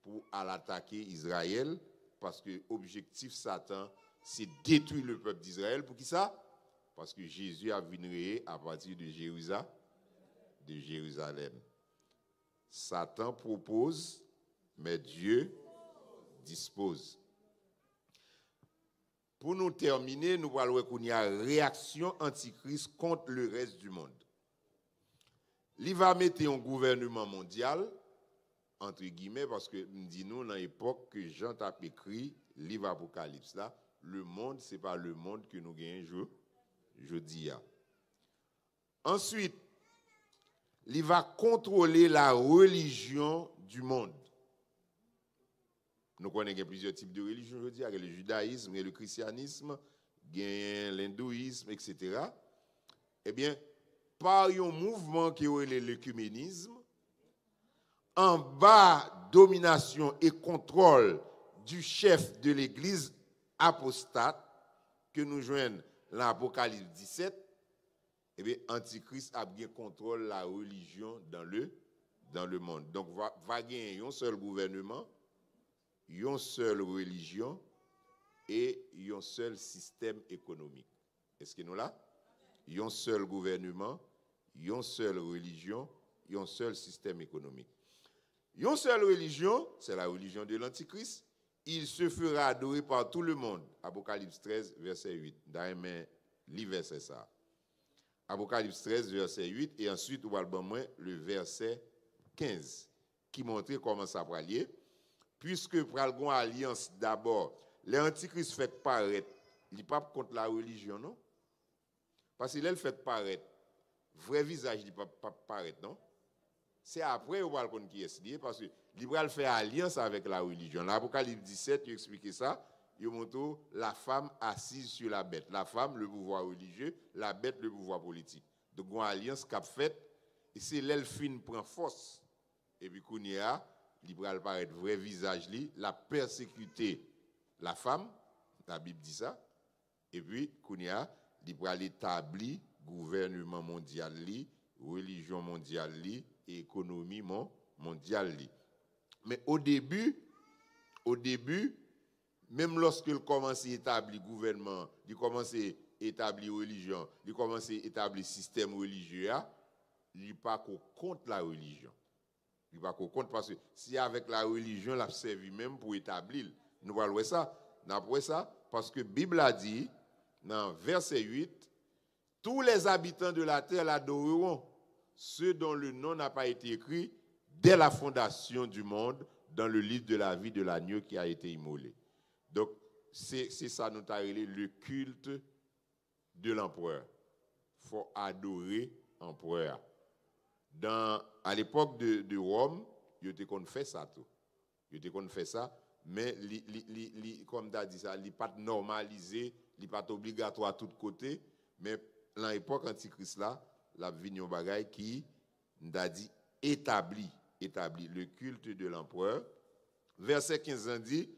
pour l'attaquer Israël, parce que l'objectif Satan, c'est détruire le peuple d'Israël. Pour qui ça? Parce que Jésus a vénéré à partir de Jérusalem. Satan propose, mais Dieu dispose. Pour nous terminer, nous allons voir qu'il y a une réaction antichrist contre le reste du monde. Il va mettre un gouvernement mondial, entre guillemets, parce que nous disons dans l'époque que Jean t'a écrit le livre Apocalypse là, le monde, ce n'est pas le monde que nous gagnons aujourd'hui. Ensuite, il va contrôler la religion du monde. Nous connaissons plusieurs types de religions aujourd'hui, le judaïsme, le christianisme, l'hindouisme, etc. Eh bien, par un mouvement qui est l'œcuménisme, en bas domination et contrôle du chef de l'église apostate que nous joignons l'Apocalypse 17, eh bien, Antichrist a bien contrôle la religion dans le monde. Donc, va gagner un seul gouvernement, une seule religion et un seul système économique. Est-ce que nous là? Un seul gouvernement, une seule religion, un seul système économique. Une seule religion, c'est la religion de l'Antichrist. Il se fera adorer par tout le monde. Apocalypse 13, verset 8. D'ailleurs, lis verset ça. Apocalypse 13, verset 8. Et ensuite, on va le verset 15, qui montre comment ça va lier. Puisque pral gon alliance d'abord, l'Antichrist fait paraître, il n'est pas contre la religion, non? Parce qu'il fait paraître, vrai visage, il ne pas paraître, non? C'est après on va le qui est lié, parce que l'Ibral fait alliance avec la religion. L'Apocalypse 17, il explique ça. Il montre la femme assise sur la bête. La femme, le pouvoir religieux, la bête, le pouvoir politique. Donc, une alliance qu'a faite, et c'est l'elfine prend force. Et puis, Kounia, l'Ibral paraît vrai visage, la persécuter la femme, la Bible dit ça. Et puis, Kounia, l'Ibral établit gouvernement mondial, religion mondiale, et économie mondiale. Mais au début, même lorsqu'il commence à établir gouvernement, il commence à établir religion, il commence à établir système religieux, il n'est pas contre la religion. Il n'est pas contre parce que si avec la religion, il a servi même pour établir. Nous voyons ça. Après ça, parce que la Bible a dit, dans verset 8, tous les habitants de la terre l'adoreront, ceux dont le nom n'a pas été écrit dès la fondation du monde dans le livre de la vie de l'agneau qui a été immolé. Donc, c'est ça, nous avons le culte de l'empereur. Il faut adorer l'empereur. À l'époque de Rome, il était qu'on fait ça tout. Il était qu'on fait ça, mais comme tu as dit ça, il n'est pas normalisé, il n'est pas obligatoire à tous côtés, mais dans l'époque antichrist là, la vignon bagaille qui nous a dit établi le culte de l'empereur. Verset 15 dit,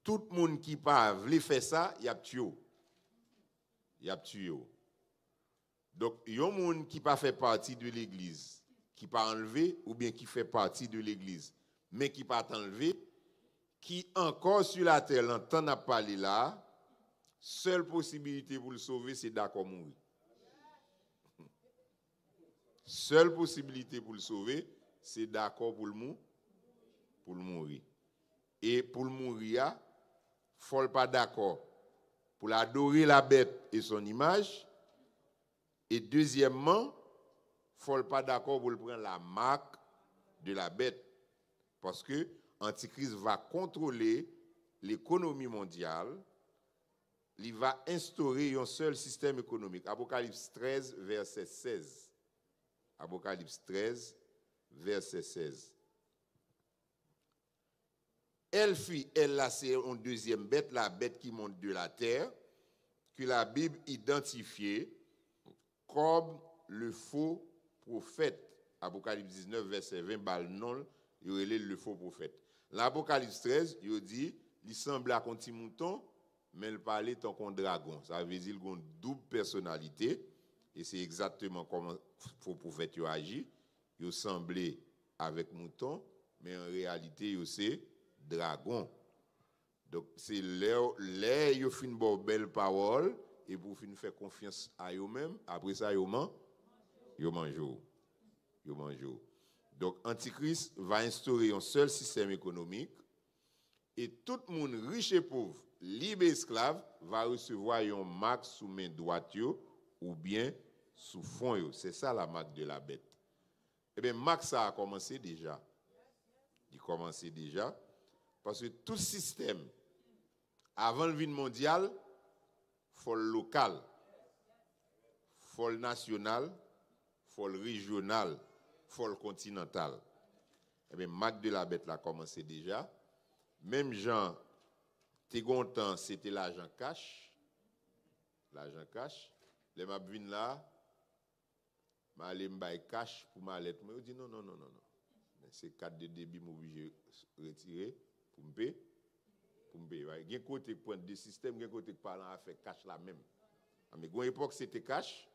tout le monde qui pas veut faire ça, il y a tué. Donc, il y a un monde qui pas fait partie de l'église, qui pas enlevé, ou bien qui fait partie de l'église, mais qui pas enlevé, qui encore sur la terre, l'entend à parler là, seule possibilité pour le sauver, c'est d'accord mourir. Seule possibilité pour le sauver, c'est d'accord pour le mourir. Et pour le mourir, il ne faut pas d'accord pour adorer la bête et son image. Et deuxièmement, il ne faut pas d'accord pour prendre la marque de la bête. Parce que l'Antichrist va contrôler l'économie mondiale. Il va instaurer un seul système économique. Apocalypse 13, verset 16. Apocalypse 13, verset 16. Elle là, c'est une deuxième bête, la bête qui monte de la terre, que la Bible identifiait comme le faux prophète. Apocalypse 19, verset 20, non, il relève le faux prophète. L'Apocalypse 13, il dit, il semble à un petit mouton, mais il parlait tant qu'un dragon. Ça veut dire qu'il a une double personnalité. Et c'est exactement comment le faux prophète agit. Il semblait avec mouton, mais en réalité, il c'est dragon. Donc, c'est là il fait une belle parole, et pour faire confiance à eux-mêmes, après ça, ils mangent. Donc, Antichrist va instaurer un seul système économique, et tout le monde, riche et pauvre, libre et esclave, va recevoir une marque sous main droite ou bien sous fond. C'est ça la marque de la bête. Eh bien, marque ça a commencé déjà. Il commençait déjà. Parce que tout système, avant le vin mondial, il faut le local, il faut le national, il faut le régional, il faut le continental. Eh bien, marque de la bête a commencé déjà. Même Jean, temps, c'était l'argent cash. L'argent cash. Les mabvines là, je vais aller cash pour ma lettre. Mais je dis non. C'est 4 de débit, je obligé de retirer pour me payer. Il y a un côté qui prend deux systèmes, il y a un côté qui parle à faire cash la même. Mais à une époque, c'était cash.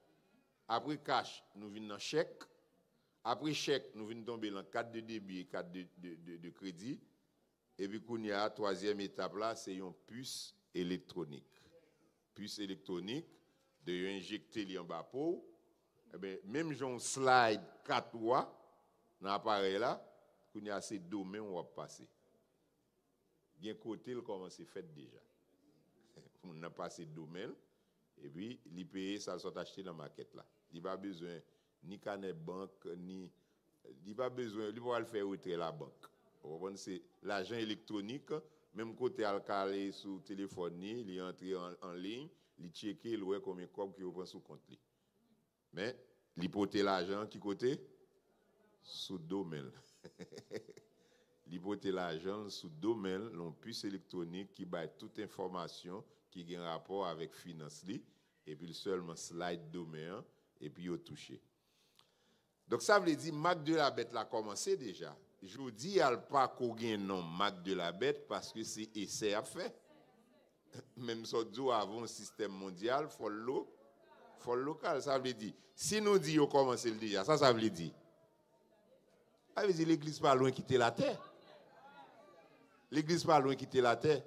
Après cash, nous venons dans chèque. Après chèque, nous venons tomber dans 4 de débit et 4 de crédit. Et puis, il y a la troisième étape là, c'est une puce électronique. Puce électronique, de injecter en bas pour. Même si on slide 4 fois dans l'appareil là, il y a ces domaines où on va passer. Il y a un côté, il commence à faire déjà. On a passé domaine, et puis, il paye ça, soit acheté dans la maquette là. Il n'a pas besoin ni carnet banque, ni. Il n'a pas besoin, il va le faire retirer la banque. C'est l'argent électronique, même côté al calé sur téléphone, il est entré en ligne, il check, il voit combien de cob qu'il prend sous compte. Mais, il porte l'argent qui côté? Sous domaine. Il porte l'argent sous domaine, l'on puce électronique qui bat toute information qui a un rapport avec finance et puis seulement slide domaine et puis il touché. Donc ça veut dire Mac de la bête l'a commencé déjà. Je vous dis, il n'y a pas qu'un nom Mac de la bête parce que c'est essai à faire. Même si on avant un système mondial, il faut le local. Ça veut dire, si nous disons commencer déjà, ça veut dire. Ça veut dire l'église pas loin quitter la terre. L'église pas loin quitter la terre.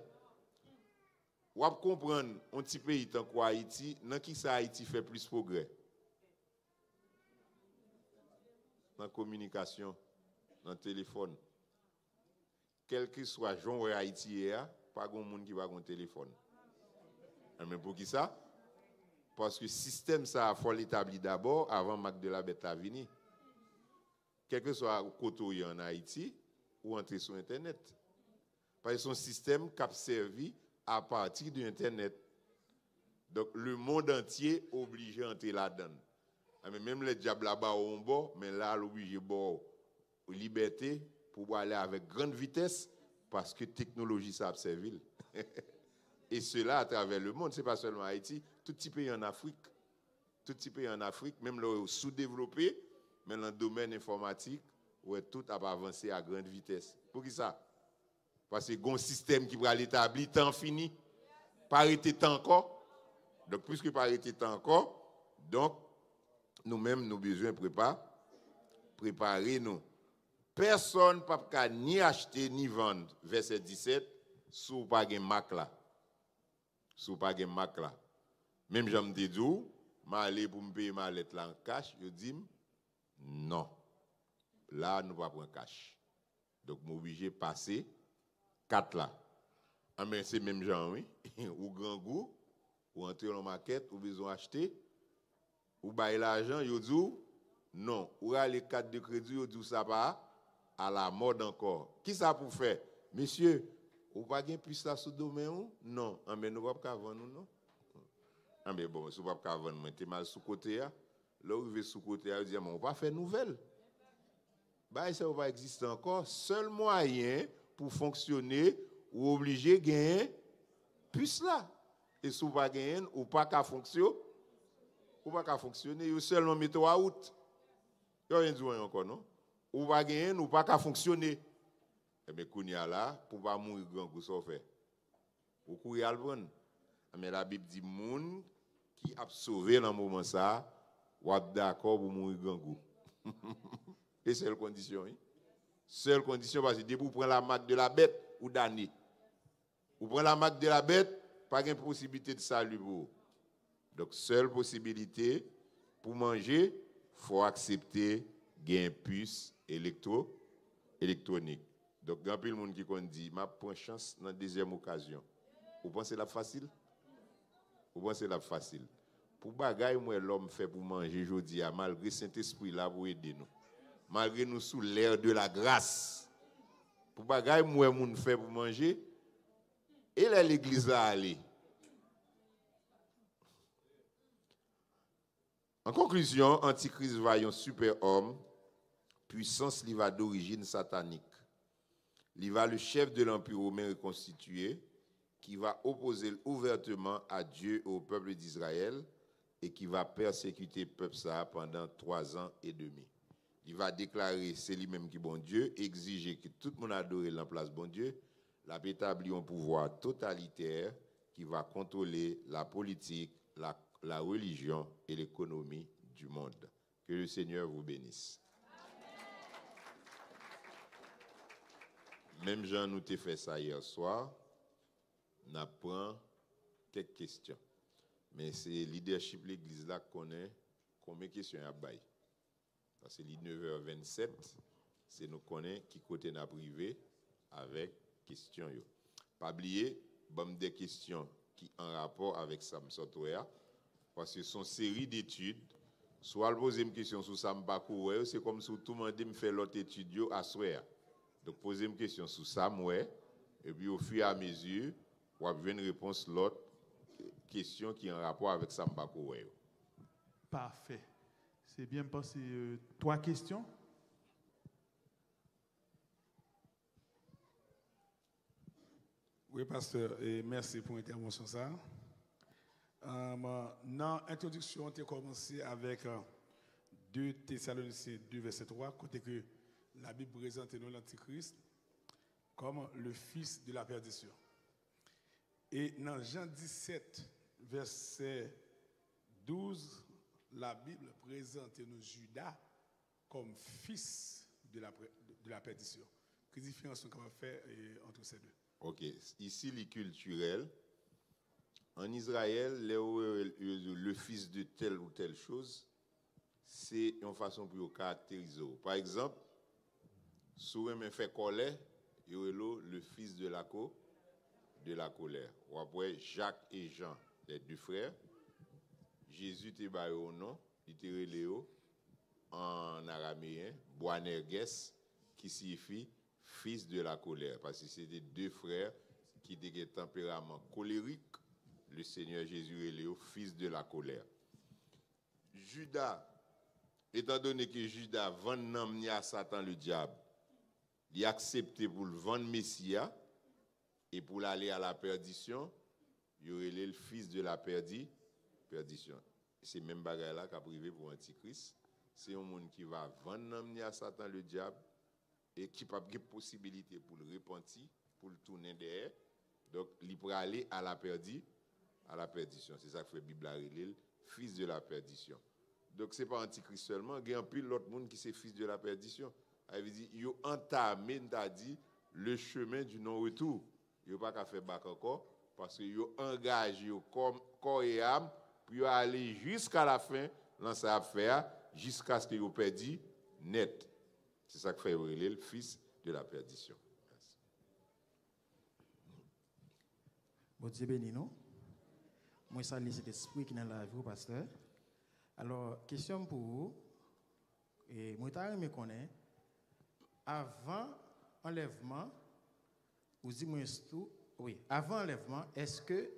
Vous comprendre, un petit pays tant qu'Haïti, dans qui ça Haïti fait plus progrès? Dans la communication, dans le téléphone. Quel que soit le genre Haïti, pas de monde qui va avoir un téléphone. Mais pour qui ça? Parce que le système, ça, il faut l'établir d'abord avant Mac de la Bête à venir. Quel que soit le côté en Haïti, ou entrer sur Internet. Parce que son système qui a servi à partir de Internet. Donc, le monde entier est obligé d'entrer là-dedans. Même les diables là-bas ont bon, mais là, l'obligé bon liberté pour aller avec grande vitesse parce que la technologie, ça a servi. Et cela à travers le monde, ce n'est pas seulement Haïti, tout petit pays en Afrique. Tout petit pays en Afrique, même le sous-développé, mais dans le domaine informatique, où tout a avancé à grande vitesse. Pour qui ça? Parce que il y a un système qui va l'établir, temps fini, pas arrêter temps encore. Donc, puisque pas arrêter temps encore, donc, nous-mêmes, nous avons besoin de préparer nous. Personne ne peut ni acheter ni vendre, verset 17, sous pas de Mac là. Sous pas de Mac là. Même j'aime te dire, je aller pour me payer ma lettre là en cash, je dis non. Là, nous ne pouvons pas prendre cash. Donc, je suis obligé de passer 4 là. Mais c'est même genre, oui. Ou grand goût, ou entrer dans la maquette, ou besoin d'acheter, ou bailler l'argent, vous dites non. Ou les 4 de crédit, vous dites ça pas à la mode encore. Qui ça pour faire? Monsieur, vous n'avez pas de plus là sous le domaine? Non. Mais nous ne pouvons pas vendre, non? Mais bon, si vous ne pouvez pas vendre, vous êtes mal sous côté. Là, vous êtes sous côté, vous dites, on ne va pas faire nouvelle. Bah, ça ne va pas exister encore. Seul moyen pour fonctionner, ou obligé de gagner plus là. Et si vous ne pouvez pas gagner, ou pas qu'à fonctionner, ou pas qu'à fonctionner, vous seulement mettez out. Il n'y a rien de dire encore, non? Ou pas gagner, ou pas qu'à fonctionner. Mais Kounia là, pour pas mourir grand coup, ça fait. Ou courir à le prendre. Mais la Bible dit, moun qui a sauvé dans le moment ça, ou a d'accord pour mourir grand coup. Et c'est la condition, oui. Seule condition, parce que dès que vous prenez la marque de la bête, ou damné. Vous prenez la marque de la bête, pas de possibilité de salut pour vous. Donc, seule possibilité pour manger, il faut accepter gain puce électronique. Donc, il y a plus de monde qui dit, je prends chance dans la deuxième occasion. Vous pensez la facile? Vous pensez la facile? Pour bagaille, moi, l'homme fait pour manger, je dis, malgré Saint-Esprit là pour aider nous. Malgré nous sous l'air de la grâce. Pour bagaille, moi, moun fait pour manger, et l'église là aller. En conclusion, Antichrist va un super-homme, puissance qui va d'origine satanique. Il va le chef de l'Empire romain reconstitué, qui va opposer ouvertement à Dieu et au peuple d'Israël et qui va persécuter le peuple ça pendant 3 ans et demi. il va déclarer c'est lui-même qui est bon Dieu, exiger que tout le monde adore la place bon Dieu, il a établi un pouvoir totalitaire qui va contrôler la politique, la religion et l'économie du monde. Que le Seigneur vous bénisse. Même Jean nous t'a fait ça hier soir, on apprend quelques questions. Mais c'est le leadership de l'église là qui connaît combien de questions il y a. Parce que les 9h27, c'est nous connaît qui côté n'a privé avec questions. Pas oublier, bon des questions qui en rapport avec Sam Sotoya, parce que son série d'études, soit le poser une question sur Sam Bakou, c'est comme si tout le monde me fait l'autre étude à soir. Donc poser une question sur Sam, et puis au fur et à mesure, on va une réponse l'autre question qui est en rapport avec Sam Bakou. Parfait. C'est bien passé. 3 questions. Oui, pasteur, et merci pour l'intervention. Dans l'introduction, on a commencé avec 2 Thessaloniciens 2, verset 3, côté que la Bible présente l'Antichrist comme le fils de la perdition. Et dans Jean 17, verset 12, la Bible présente Judas comme fils de la perdition. Quelle différence on va faire entre ces deux? Ok, ici, les culturels. En Israël, le fils de telle ou telle chose, c'est une façon pour caractériser. Par exemple, si on fait colère, il y a le fils de la colère. Ou après, Jacques et Jean, les 2 frères. Jésus te baillé au nom, il te reléo en araméen, Boanerges, qui signifie fils de la colère, parce que c'était 2 frères qui étaient un tempérament colérique. Le Seigneur Jésus est le fils de la colère. Judas, étant donné que Judas vend à Satan le diable, il a accepté pour le vendre Messia et pour l'aller à la perdition, il aurait le fils de la perdition. C'est même bagaille là qu'a privé pour Antichrist. C'est un monde qui va vendre à Satan le diable et qui n'a pas de possibilité pour le repentir, pour le tourner derrière. Donc, il pourrait aller à la perdition. C'est ça que fait la Bible à le fils de la perdition. Donc, ce n'est pas Antichrist seulement, il y a un pile l'autre monde qui c'est fils de la perdition. Il veut dire, il a entamé, le chemin du non-retour. Il n'a pas qu'à faire bac encore, parce qu'il a engagé comme corps et âme, pour aller jusqu'à la fin dans sa affaire, jusqu'à ce qu'il ait perdu net. C'est ça que fait le fils de la perdition. Merci. Bon Dieu béni nous. Moi, salue cet esprit qui est dans la vie, pasteur. Alors, question pour vous. Et moi, je me connais. Avant enlèvement, vous dites tout. Oui, avant enlèvement, est-ce que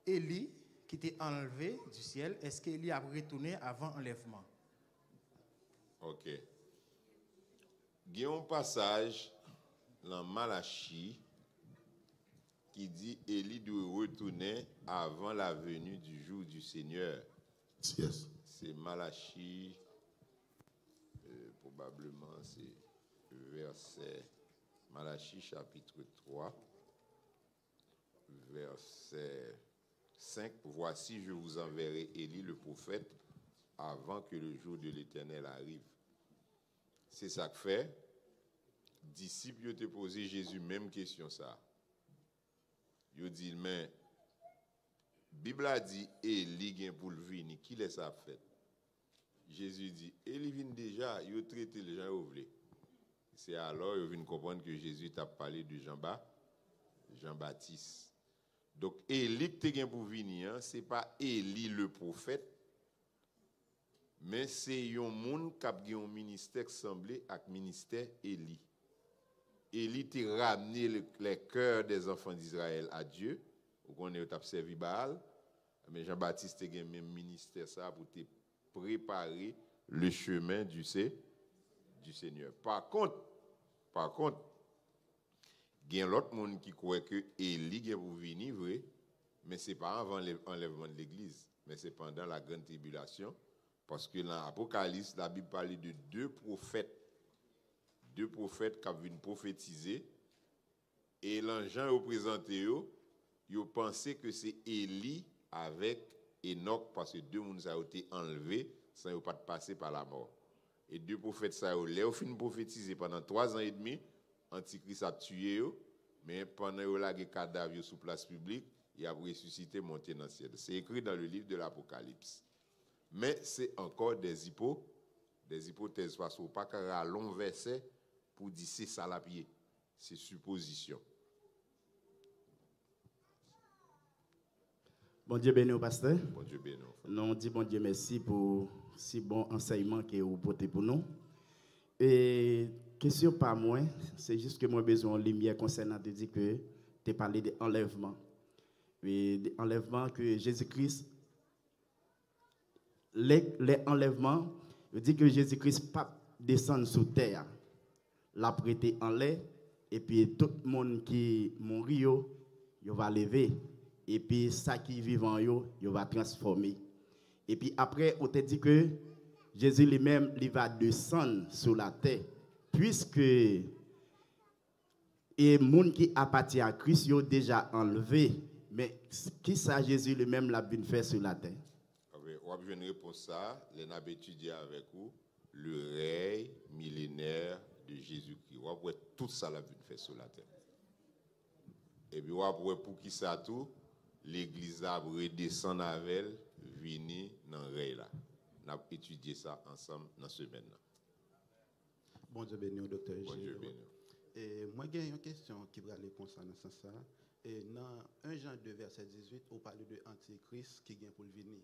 Élie, qui était enlevé du ciel, est-ce qu'Élie a retourné avant enlèvement? Ok. Il y a un passage dans Malachie qui dit Élie doit retourner avant la venue du jour du Seigneur. Yes. C'est Malachie, probablement c'est verset, Malachie chapitre 3, verset 5. Voici, je vous enverrai Élie le prophète avant que le jour de l'Éternel arrive. C'est ça que fait. Disciples te posé Jésus même question ça. Yo dit mais Bible a dit Élie vient pour le venir, qui laisse ça fait? Jésus dit Élie vient déjà, il a traité les gens au voulez. C'est alors il vient comprendre que Jésus t'a parlé de Jean-Baptiste. Donc Élie qui vient pour venir, c'est pas Élie le prophète, mais c'est un monde qui a un ministère semblé avec le ministère Élie. Élie t'a ramené les cœurs des enfants d'Israël à Dieu. On est servi Baal, mais Jean-Baptiste a un même ministère ça pour te préparer le chemin du Seigneur. Par contre, il y a l'autre monde qui croit que Élie est pour venir, vrai, mais ce n'est pas avant l'enlèvement de l'Église, mais c'est pendant la grande tribulation. Parce que dans l'Apocalypse, la Bible parle de deux prophètes qui viennent prophétiser. Et l'ange représenté, ils pensaient que c'est Élie avec Enoch, parce que deux mondes ont été enlevés sans pas passer par la mort. Et deux prophètes, ça ont fini prophétiser pendant 3 ans et demi. Antichrist a tué eux, mais pendant qu'ils ont cadavre sur place publique, il a ressuscité, monté dans le ciel. C'est écrit dans le livre de l'Apocalypse. Mais c'est encore des hypothèses, parce qu'on n'a pas qu'un long verset pour dire c'est ça la pied. C'est supposition. Bon Dieu béni au pasteur. Bon Dieu béni. Nous dit bon Dieu merci pour si bon enseignement que vous portez pour nous. Et question pas moi, c'est juste que moi besoin de lumière concernant de dire que tu as parlé d'enlèvement. Et enlèvement que Jésus-Christ, les enlèvements, je dis que Jésus-Christ pas descendre sous terre, l'a prêté en l'air, et puis tout le monde qui mourit, il va lever, et puis ça qui vivant, il va transformer. Et puis après, on te dit que Jésus lui-même, il va descendre sur la terre, puisque et monde qui appartient à Christ, il déjà enlevé. Mais qui ça Jésus lui-même l'a bien fait sur la terre? On va une réponse à ça. On a étudié avec vous le règne millénaire de Jésus-Christ. On va tout ça l'a bien fait sur la terre. Et puis on va pour qui ça tout, l'Église a redescend avec elle, venir dans le règne là. On a étudié ça ensemble dans ce semaine là. Bon Dieu béni au docteur. Bon Dieu béni. Et moi j'ai une question qui va aller concernant ça. Et dans 1 Jean 2 verset 18, on parle de Antichrist qui vient pour le venir.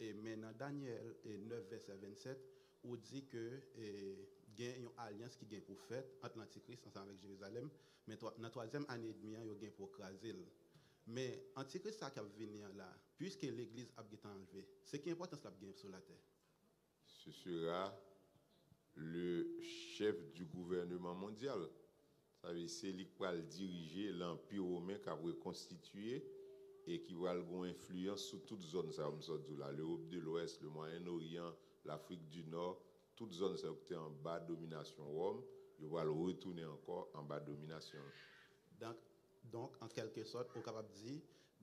Et mais dans Daniel 9 verset 27, on dit que il y a une alliance qui vient pour faire entre l'Antichrist ensemble avec Jérusalem, mais dans la 3e année et demie, il vient pour craser. Mais Antichrist ça qui va venir là, puisque l'église a été enlevée, c'est qui est important ça vient sur la terre. Ce sera le chef du gouvernement mondial. C'est lui qui va diriger l'Empire romain qui va reconstituer et qui va avoir une influence sur toutes les zones, l'Europe de l'Ouest, le Moyen-Orient, l'Afrique du Nord, toutes les zones qui étaient en bas de domination Rome, il va le retourner encore en bas de domination. Donc, en quelque sorte, on est capable de dire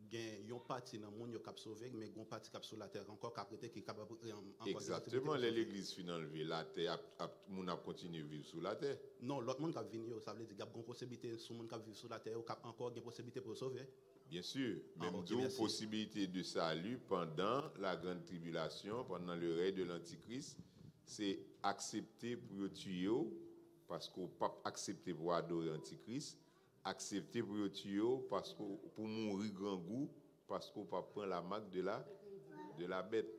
qu'il y a une partie dans le monde qui est sauvé, mais il y a une partie qui est sur la terre encore qui est capable de... Exactement, l'église finit enlevée, la terre, tout le monde a continué à vivre sur la terre. Non, l'autre monde qui a venu, ça veut dire qu'il y a une possibilité sur le monde qui vit sur la terre, il y a encore une possibilité pour sauver. Bien sûr, même une possibilité de salut pendant la grande tribulation, pendant le règne de l'Antichrist, c'est accepter pour tuer, parce qu'on ne peut pas accepter pour adorer l'Antichrist, accepter pour tuer parce que pour mourir grand goût parce qu'on pas prendre la marque de la bête.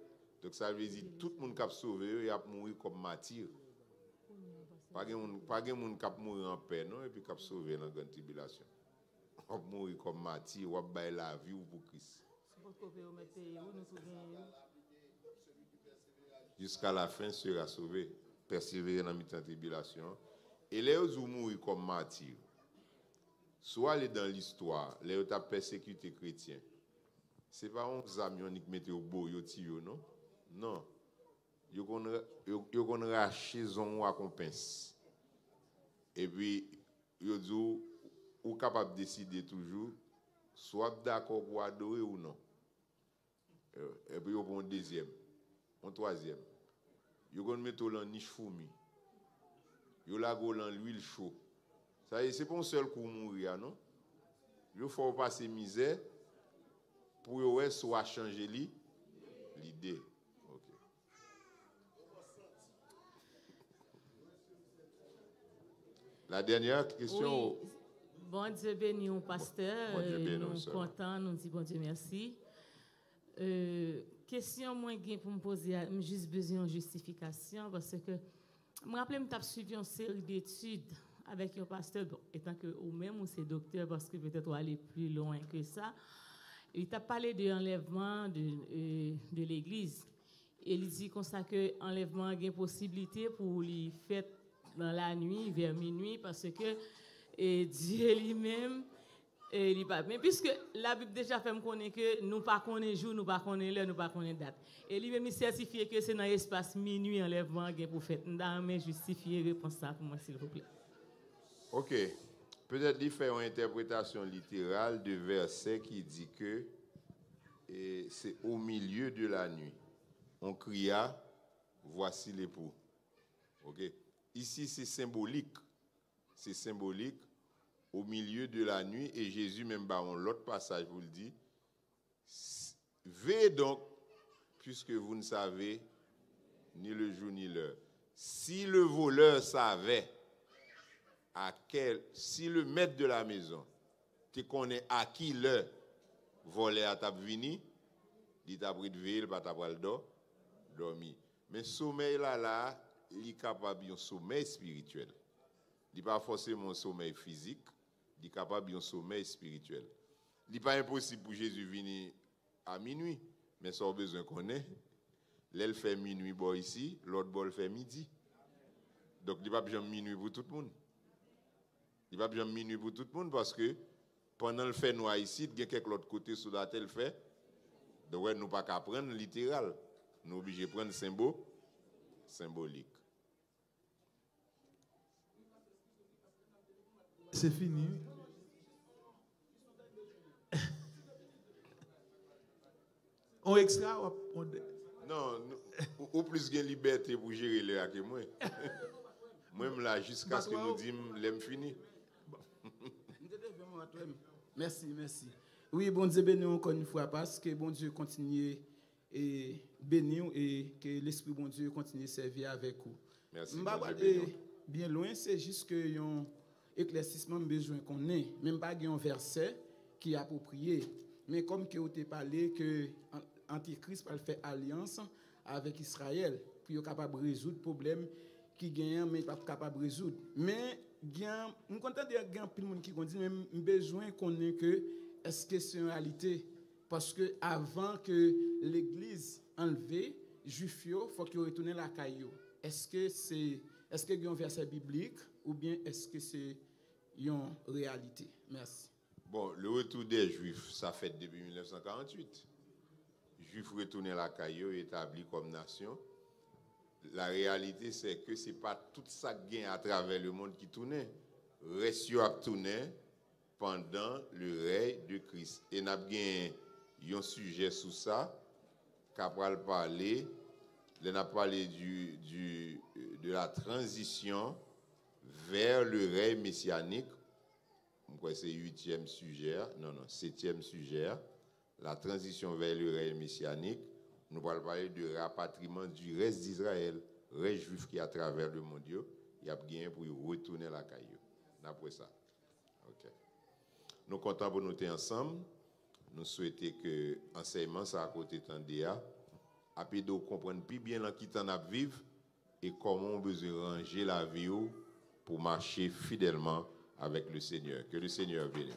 Donc ça veut dire tout le monde qui a sauvé il a mourir comme martyr. Pas de monde qui a mourir en paix non et puis qui a sauvé dans la grande tribulation. On mourir comme martyr ou bailler la vie pour Christ. Jusqu'à la fin sera sauvé, persévérer dans la tribulation et les autres mourir comme martyr. Soit aller dans l'histoire, les autres persécuté chrétiens. Ce n'est pas un amis qui mettent au beau, non? Non. Ils ont racheté son récompense. Et puis, ils disent, ou capable de décider toujours, soit d'accord pour adorer ou non. Et puis, ils prennent un deuxième, un troisième. Ils vont mettre dans niche fourmi. Ils vont dans l'huile chaude. C'est pas un seul coup mourir, non? Il faut passer misère pour soit changer l'idée. Okay. La dernière question. Oui. Bon Dieu béni au pasteur. Bon Dieu béni, nous sommes contents, nous disons bon Dieu merci. Question moins pour me poser, j'ai juste besoin de justification parce que je me rappelle que je suivi une série d'études avec un pasteur, bon, étant que vous-même, ou c'est docteur, parce que peut-être on aller plus loin que ça. Il t'a parlé de l'enlèvement de l'église. Et il dit comme ça que l'enlèvement a une possibilité pour les fêtes dans la nuit, vers minuit, parce que Dieu lui-même Et il pas. Mais puisque la Bible déjà fait me connaître que nous pas connaît jour, nous pas connaît l'heure, nous pas connaît date. Et lui même certifié que c'est dans l'espace minuit enlèvement gain pour faire. Nous justifier réponse ça pour moi s'il vous plaît. OK. Peut-être il fait une interprétation littérale de verset qui dit que c'est au milieu de la nuit. On cria, voici l'époux. OK. Ici, c'est symbolique. C'est symbolique au milieu de la nuit. Et Jésus, même dans l'autre passage, vous le dit. Veillez donc, puisque vous ne savez ni le jour ni l'heure. Si le voleur savait si le maître de la maison te connaît à qui l'heure volé à table vini, il t'a pris de veille, pas t'a pris dormi. Mais sommeil là, il est capable d'un sommeil spirituel. Il n'est pas forcément un sommeil physique, il est capable d'un sommeil spirituel. Il n'est pas impossible pour Jésus venir à minuit, mais ça a besoin qu'on ait. L'elle fait minuit bon ici, l'autre bon fait midi. Donc il n'y a pas besoin de minuit pour tout le monde. Il n'y a pas besoin de minuit pour tout le monde parce que pendant le fait noir ici, il y a quelques autres côtés sous la telle fait. Donc nous ne pouvons pas prendre littéral. Nous sommes obligés de prendre symbolique. C'est fini. On extra ou Non, ou plus de liberté pour gérer l'heure que moi. Moi-même là, jusqu'à ce que nous disions, l'aime fini. Merci. Oui, bon Dieu béni encore une fois parce que bon Dieu continue et bénir et que l'Esprit bon Dieu continue à servir avec vous. Merci. Bien loin, c'est juste que un éclaircissement besoin qu'on ait, même pas un verset qui est approprié. Mais comme que vous avez parlé que Antichrist va faire alliance avec Israël pour être capable de résoudre le problème qui gagne mais pas capable de résoudre. Mais on content de gagner plus de monde qui dit même besoin qu'on ait que est-ce que c'est une réalité parce que avant que l'église enlevée juif faut qu'il retourne la caillou. Est-ce que il y a un verset biblique ou bien est-ce que c'est une réalité? Merci. Bon, le retour des Juifs, ça fait depuis 1948. Juifs retournés à la caillou, établis comme nation. La réalité, c'est que ce n'est pas tout ça qui gagne à travers le monde qui tournait. Reste à tourner pendant le règne de Christ. Et nous avons un sujet sur ça, qu'après parler, on a parlé de la transition vers le règne messianique. C'est 8e sujet, non, 7e sujet, la transition vers le règne messianique. Nous allons parler du rapatriement du reste d'Israël, reste juif qui est à travers le monde, il y a bien pour retourner la caillou. D'après ça. OK. Nous sommes contents pour nous être ensemble. Nous souhaitons que l'enseignement soit à côté de Tandéa, après de comprendre plus bien qui t'en a vivre et comment on besoin ranger la vie pour marcher fidèlement avec le Seigneur. Que le Seigneur bénisse.